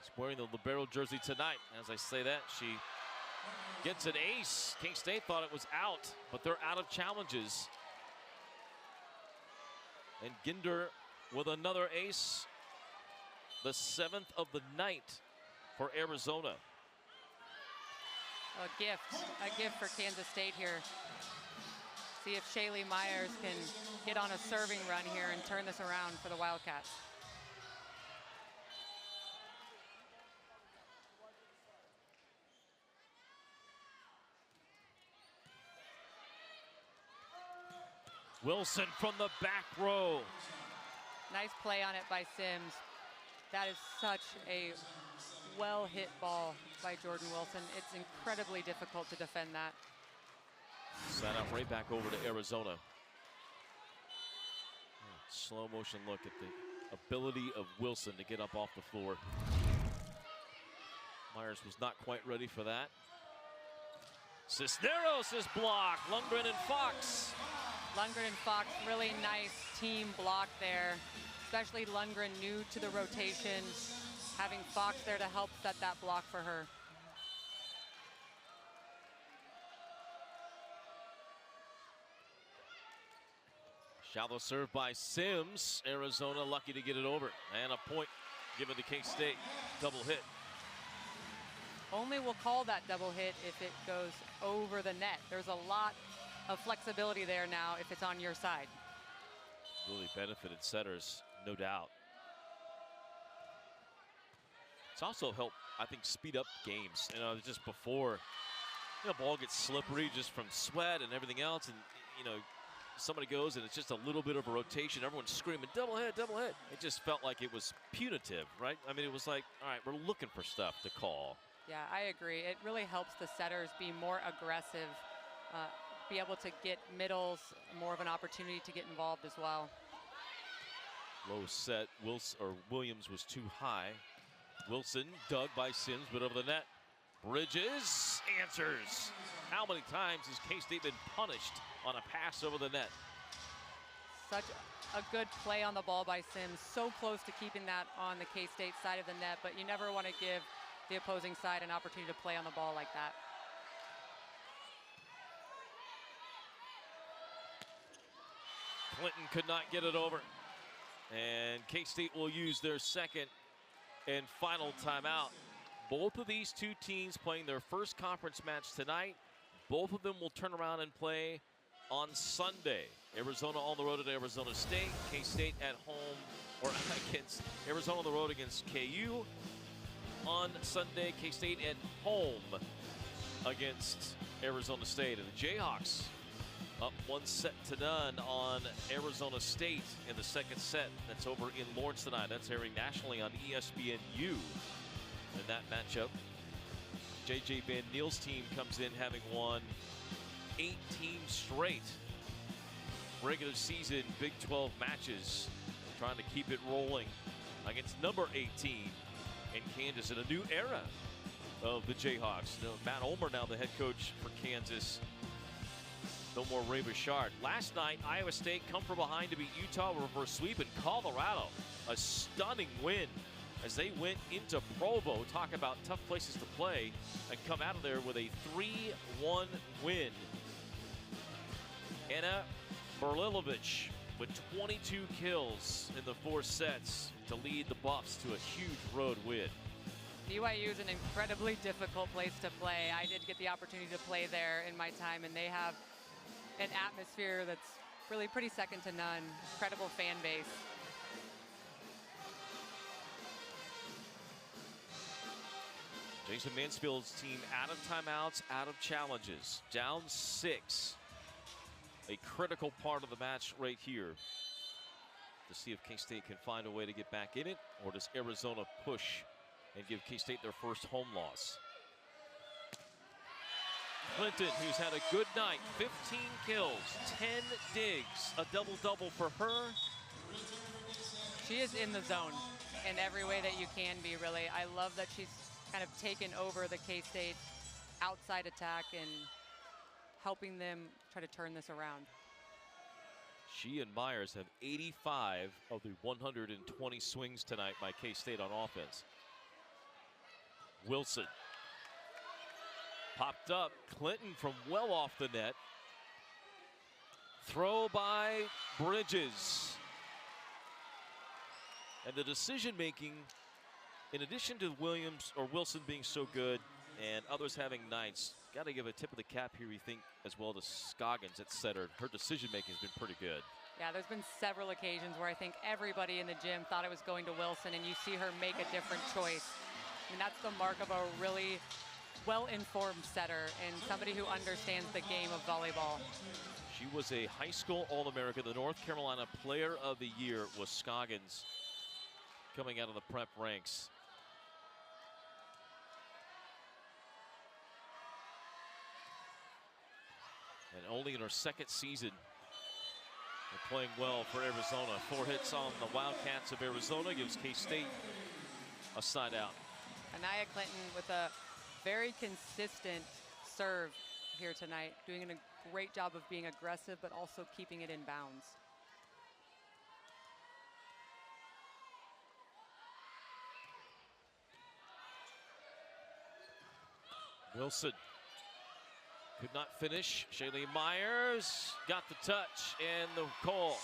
She's wearing the libero jersey tonight. As I say that, she gets an ace. K-State thought it was out, but they're out of challenges. And Ginder with another ace, the 7th of the night for Arizona. A gift for Kansas State here. See if Shaylee Myers can get on a serving run here and turn this around for the Wildcats. Wilson from the back row. Nice play on it by Sims. That is such a well-hit ball by Jordan Wilson. It's incredibly difficult to defend that. Set up right back over to Arizona. Slow motion look at the ability of Wilson to get up off the floor. Myers was not quite ready for that. Cisneros is blocked. Lundgren and Fox. Lundgren and Fox, really nice team block there. Especially Lundgren, new to the rotation. Having Fox there to help set that block for her. Shallow serve by Sims. Arizona lucky to get it over. And a point given to K-State. Double hit. Only will call that double hit if it goes over the net. There's a lot of flexibility there now if it's on your side. Really benefited setters, no doubt. It's also helped, I think, speed up games. You know, just before, you know, ball gets slippery just from sweat and everything else, and you know, somebody goes and it's just a little bit of a rotation. Everyone's screaming, double hit, double hit. It just felt like it was punitive, right? I mean, it was like, all right, we're looking for stuff to call. Yeah, I agree. It really helps the setters be more aggressive, be able to get middles, more of an opportunity to get involved as well. Low set, Williams was too high. Wilson dug by Sims, but over the net. Bridges answers. How many times has K-State been punished on a pass over the net? Such a good play on the ball by Sims. So close to keeping that on the K-State side of the net, but you never want to give the opposing side an opportunity to play on the ball like that. Clinton could not get it over. And K-State will use their second and final timeout. Both of these two teams playing their first conference match tonight. Both of them will turn around and play on Sunday. Arizona on the road at Arizona State. K-State at home, or against Arizona on the road against KU. On Sunday, K-State at home against Arizona State. And the Jayhawks up 1-0 on Arizona State in the second set. That's over in Lawrence tonight. That's airing nationally on ESPNU. In that matchup, J.J. Van Niel's team comes in having won 18 straight regular season Big 12 matches, trying to keep it rolling against number 18 in Kansas in a new era of the Jayhawks. Matt Ulmer now the head coach for Kansas. No more Ray Bouchard. Last night, Iowa State come from behind to beat Utah, reverse sweep, in Colorado. A stunning win as they went into Provo. Talk about tough places to play, and come out of there with a 3-1 win. Anna Berlilovic with 22 kills in the 4 sets to lead the Buffs to a huge road win. BYU is an incredibly difficult place to play. I did get the opportunity to play there in my time, and they have an atmosphere that's really pretty second to none. Incredible fan base. Jason Mansfield's team out of timeouts, out of challenges, down 6. A critical part of the match right here to see if K-State can find a way to get back in it, or does Arizona push and give K-State their first home loss. Clinton, who's had a good night, 15 kills, 10 digs, a double-double for her. She is in the zone in every way that you can be, really. I love that she's kind of taken over the K-State outside attack and helping them try to turn this around. She and Myers have 85 of the 120 swings tonight by K-State on offense. Wilson popped up. Clinton from well off the net. Throw by Bridges. And the decision making, in addition to Williams or Wilson being so good and others having nights, got to give a tip of the cap here, we think, as well to Scoggins at center. Her decision making has been pretty good. Yeah, there's been several occasions where I think everybody in the gym thought it was going to Wilson, and you see her make a different choice. I mean, that's the mark of a really well-informed setter and somebody who understands the game of volleyball. She was a high school All-American. The North Carolina Player of the Year was Scoggins, coming out of the prep ranks. And only in her second season, they're playing well for Arizona. 4 hits on the Wildcats of Arizona gives K-State a side out. Anaya Clinton with a very consistent serve here tonight, doing a great job of being aggressive, but also keeping it in bounds. Wilson could not finish. Shaylee Myers got the touch and the call.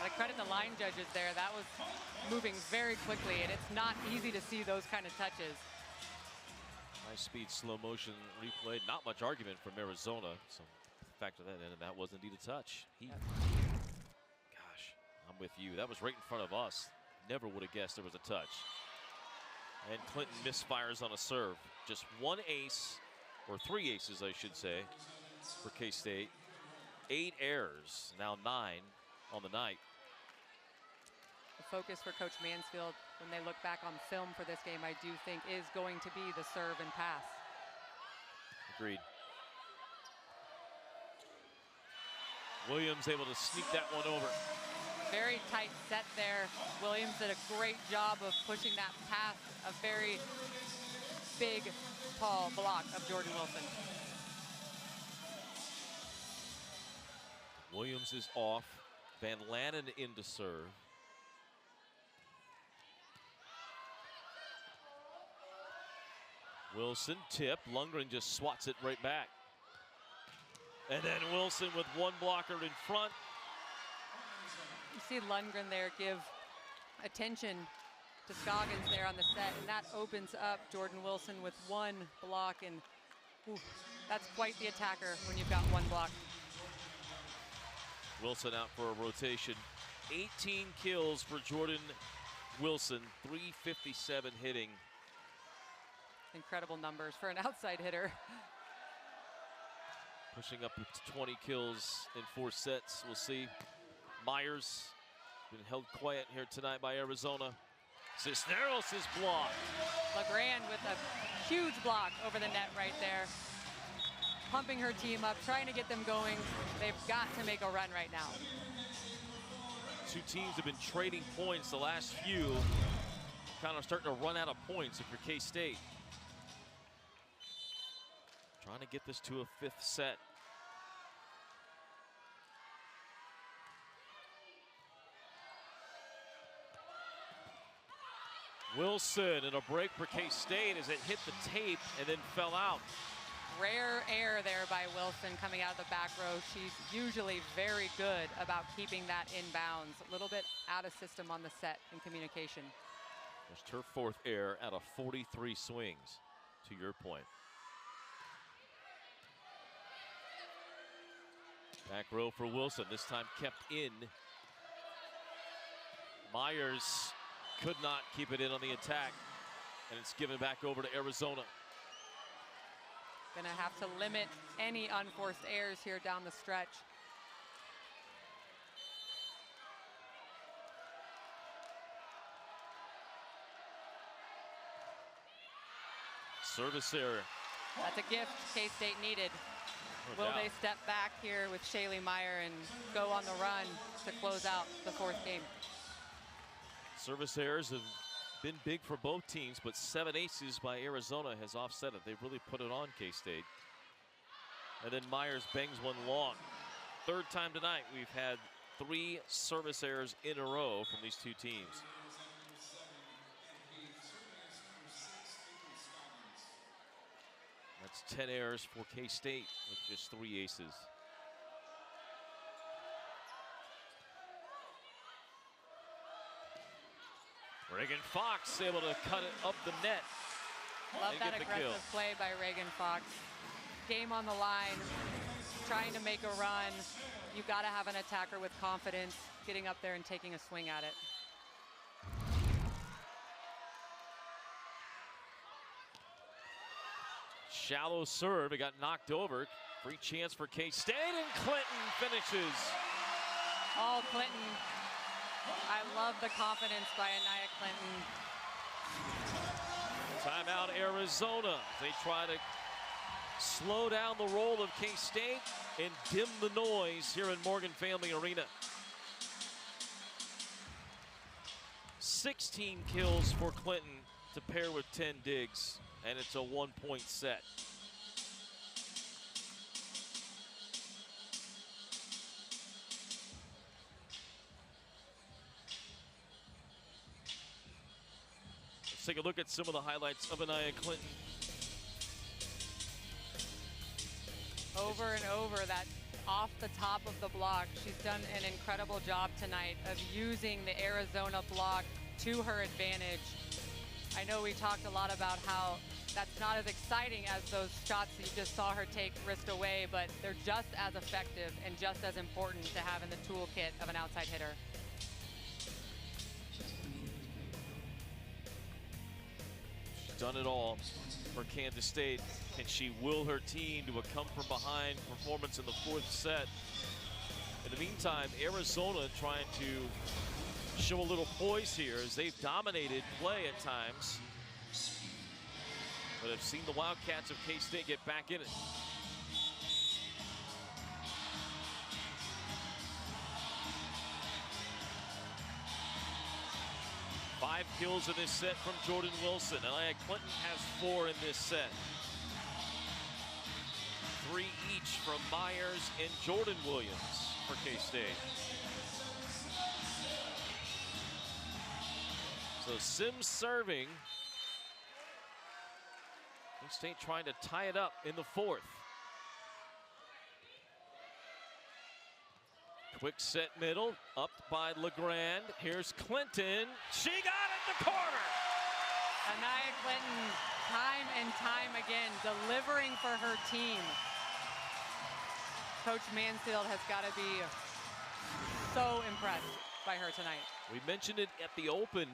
I credit the line judges there. That was moving very quickly, and it's not easy to see those kind of touches. High speed, slow motion replay. Not much argument from Arizona. So factor that in, and that was indeed a touch. Gosh, I'm with you. That was right in front of us. Never would have guessed there was a touch. And Clinton misfires on a serve. Just 1 ace, or 3 aces, I should say, for K-State. 8 errors, now 9 on the night. The focus for Coach Mansfield, when they look back on film for this game, I do think is going to be the serve and pass. Agreed. Williams able to sneak that one over. Very tight set there. Williams did a great job of pushing that past a very big, tall block of Jordan Wilson. Williams is off. Van Lannen in to serve. Wilson tip. Lundgren just swats it right back. And then Wilson with 1 blocker in front. You see Lundgren there give attention to Scoggins there on the set, and that opens up Jordan Wilson with 1 block, and that's quite the attacker when you've got 1 block. Wilson out for a rotation. 18 kills for Jordan Wilson, 357 hitting. incredible numbers for an outside hitter. Pushing up to 20 kills in 4 sets. We'll see. Myers been held quiet here tonight by Arizona. Cisneros is blocked. Legrand with a huge block over the net right there. Pumping her team up, trying to get them going. They've got to make a run right now. 2 teams have been trading points the last few. Kind of starting to run out of points if you're K-State. Trying to get this to a 5th set. Wilson in a break for K-State as it hit the tape and then fell out. Rare air there by Wilson coming out of the back row. She's usually very good about keeping that in bounds. A little bit out of system on the set in communication. Just her 4th air out of 43 swings, to your point. Back row for Wilson, this time kept in. Myers could not keep it in on the attack, and it's given back over to Arizona. Gonna have to limit any unforced errors here down the stretch. Service error. That's a gift K-State needed. No Will doubt. they step back here with Shaylee Meyer and go on the run to close out the 4th game? Service errors have been big for both teams, but 7 aces by Arizona has offset it. They've really put it on K-State. And then Myers bangs one long. 3rd time tonight we've had 3 service errors in a row from these 2 teams. That's 10 errors for K-State with just 3 aces. Reagan Fox able to cut it up the net. Love and that get the aggressive kill. play by Reagan Fox. Game on the line, trying to make a run. You got to have an attacker with confidence, getting up there and taking a swing at it. Shallow serve, it got knocked over. Free chance for K-State, and Clinton finishes. Oh, Clinton. I love the confidence by Anaya Clinton. Timeout Arizona. They try to slow down the roll of K-State and dim the noise here in Morgan Family Arena. 16 kills for Clinton to pair with 10 digs, and it's a 1-point set. Let's take a look at some of the highlights of Anaya Clinton. Over and over, that off the top of the block. She's done an incredible job tonight of using the Arizona block to her advantage. I know we talked a lot about how that's not as exciting as those shots that you just saw her take wrist away, but they're just as effective and just as important to have in the toolkit of an outside hitter. She's done it all for Kansas State. Can she will her team to a come-from-behind performance in the 4th set? In the meantime, Arizona trying to show a little poise here as they've dominated play at times, but have seen the Wildcats of K-State get back in it. Five kills in this set from Jordan Wilson. Anaya Clinton has 4 in this set. 3 each from Myers and Jordan Williams for K-State. So Sims serving. K-State trying to tie it up in the 4th. Quick set middle, up by Legrand. Here's Clinton. She got it in the corner. Anaya Clinton, time and time again, delivering for her team. Coach Mansfield has got to be so impressed by her tonight. We mentioned it at the open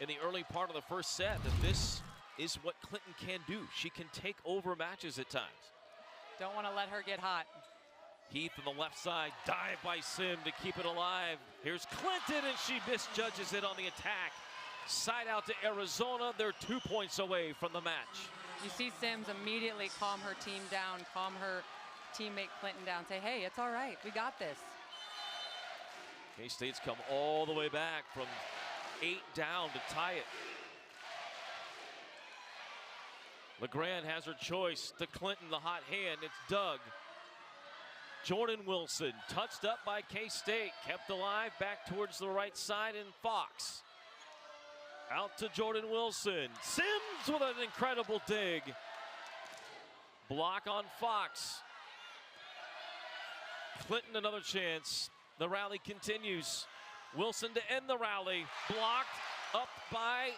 in the early part of the 1st set that this is what Clinton can do. She can take over matches at times. Don't want to let her get hot. Heath on the left side, dive by Sim to keep it alive. Here's Clinton, and she misjudges it on the attack. Side out to Arizona. They're 2 points away from the match. You see Sims immediately calm her team down, calm her teammate Clinton down, say, hey, it's all right, we got this. K-State's come all the way back from 8 down to tie it. LeGrand has her choice to Clinton, the hot hand. It's Doug. Jordan Wilson touched up by K-State, kept alive back towards the right side, and Fox. Out to Jordan Wilson. Sims with an incredible dig. Block on Fox. Clinton another chance. The rally continues. Wilson to end the rally. Blocked up by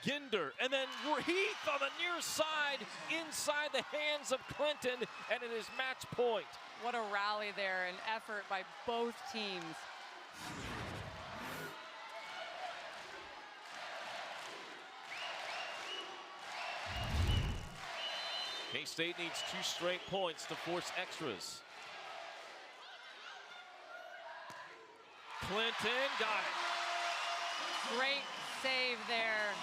Ginder. And then Heath on the near side, inside the hands of Clinton, and it is match point. What a rally there, an effort by both teams. K-State needs 2 straight points to force extras. Clinton got it. Great save there.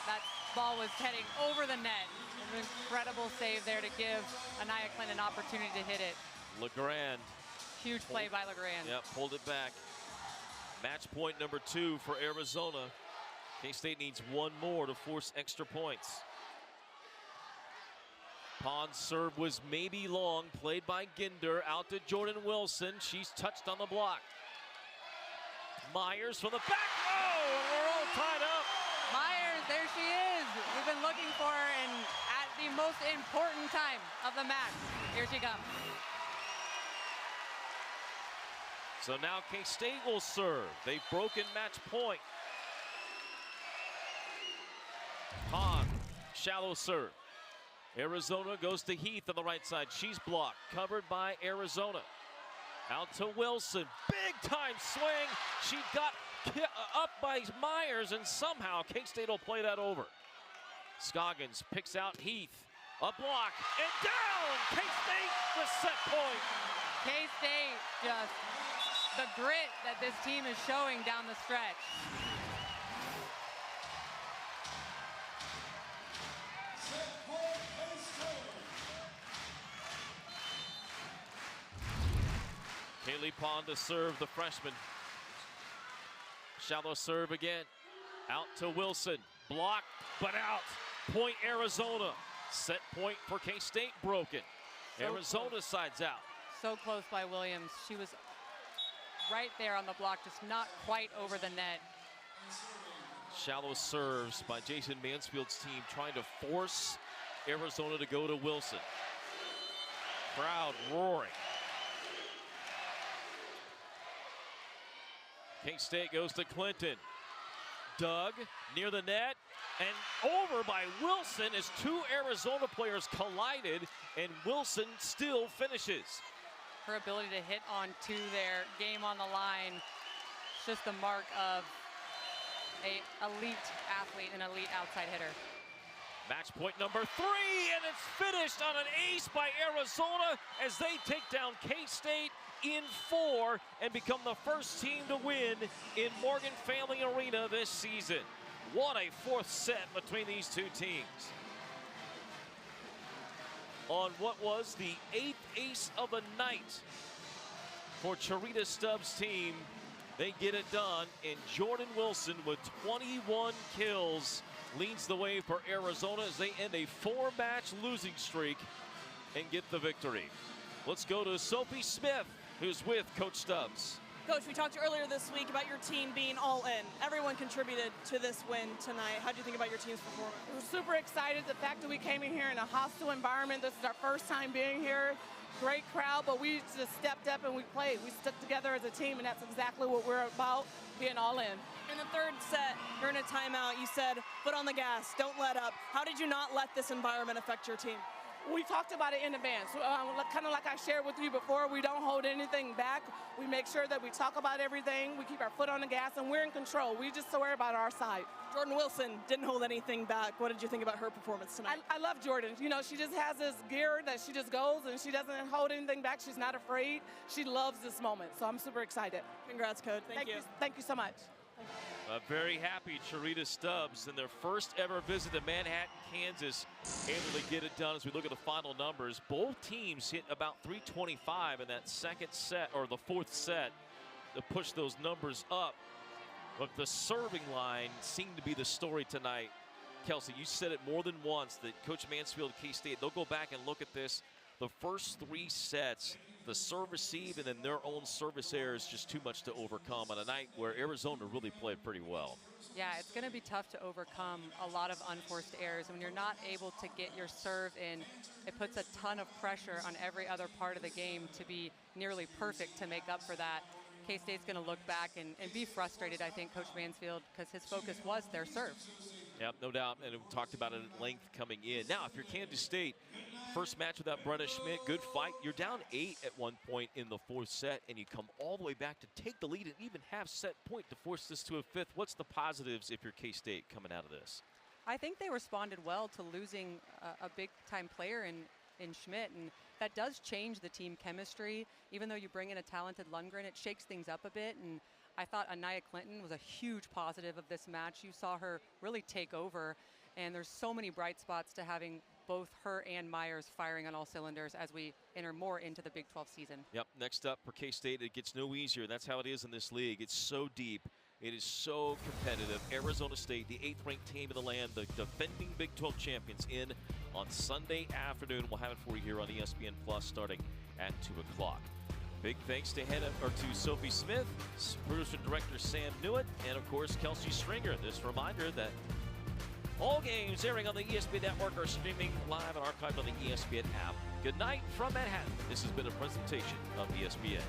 That ball was heading over the net. An incredible save there to give Anaya Clinton an opportunity to hit it. LeGrand. Huge play by LeGrand. Yep, pulled it back. Match point number 2 for Arizona. K-State needs 1 more to force extra points. Pond's serve was maybe long, played by Ginder, out to Jordan Wilson. She's touched on the block. Myers from the back row, and we're all tied up. Myers, there she is. We've been looking for her, and at the most important time of the match, here she comes. So now K-State will serve. They've broken match point. Pond, shallow serve. Arizona goes to Heath on the right side. She's blocked, covered by Arizona. Out to Wilson, big time swing. She got up by Myers, and somehow K-State will play that over. Scoggins picks out Heath, a block, and down! K-State with set point. K-State, just the grit that this team is showing down the stretch. Kaylee Pond to serve, the freshman. Shallow serve again. Out to Wilson. Blocked, but out. Point Arizona. Set point for K-State broken. So Arizona close. sides out. So close by Williams. She was right there on the block, just not quite over the net. Shallow serves by Jason Mansfield's team, trying to force Arizona to go to Wilson. Crowd roaring. K-State goes to Clinton. Doug near the net and over by Wilson as 2 Arizona players collided, and Wilson still finishes. Her ability to hit on 2 there, game on the line, it's just the mark of an elite athlete, an elite outside hitter. Match point number 3, and it's finished on an ace by Arizona as they take down K-State in 4 and become the first team to win in Morgan Family Arena this season. What a 4th set between these 2 teams. On what was the 8th ace of the night for Charita Stubbs' team, they get it done, and Jordan Wilson with 21 kills leads the way for Arizona as they end a 4-match losing streak and get the victory. Let's go to Sophie Smith, who's with Coach Stubbs. Coach, we talked earlier this week about your team being all in. Everyone contributed to this win tonight. How do you think about your team's performance? We're super excited. The fact that we came in here in a hostile environment, this is our first time being here. Great crowd, but we just stepped up and we played. We stuck together as a team, and that's exactly what we're about, being all in. In the 3rd set, during a timeout, you said, foot on the gas, don't let up. How did you not let this environment affect your team? We talked about it in advance. Kind of like I shared with you before, we don't hold anything back. We make sure that we talk about everything. We keep our foot on the gas, and we're in control. We just worry about our side. Jordan Wilson didn't hold anything back. What did you think about her performance tonight? I love Jordan. You know, she just has this gear that she just goes, and she doesn't hold anything back. She's not afraid. She loves this moment, so I'm super excited. Congrats, Coach. Thank you. Thank you so much. Very happy Charita Stubbs in their first ever visit to Manhattan, Kansas, able to get it done. As we look at the final numbers, both teams hit about 325 in that second set, or the fourth set, to push those numbers up. But the serving line seemed to be the story tonight. Kelsey, you said it more than once that Coach Mansfield at K-State, they'll go back and look at this. The first three sets, the serve receive and then their own service error is just too much to overcome on a night where Arizona really played pretty well. Yeah, it's going to be tough to overcome a lot of unforced errors. When you're not able to get your serve in, it puts a ton of pressure on every other part of the game to be nearly perfect to make up for that. K-State's going to look back and be frustrated, I think, Coach Mansfield, because his focus was their serve. Yep, no doubt, and we talked about it at length coming in. Now, if you're Kansas State, first match without Brenna Schmidt, good fight. You're down 8 at one point in the fourth set, and you come all the way back to take the lead and even have set point to force this to a fifth. What's the positives if you're K-State coming out of this? I think they responded well to losing a big-time player in Schmidt, and that does change the team chemistry. Even though you bring in a talented Lundgren, it shakes things up a bit, and I thought Anaya Clinton was a huge positive of this match. You saw her really take over, and there's so many bright spots to having both her and Myers firing on all cylinders as we enter more into the Big 12 season. Yep, next up for K-State, it gets no easier. That's how it is in this league. It's so deep. It is so competitive. Arizona State, the 8th-ranked team in the land, the defending Big 12 champions, in on Sunday afternoon. We'll have it for you here on ESPN Plus starting at 2 o'clock. Big thanks to Sophie Smith, producer and director Sam Newitt, and of course Kelsey Stringer. This reminder that all games airing on the ESPN Network are streaming live and archived on the ESPN app. Good night from Manhattan. This has been a presentation of ESPN.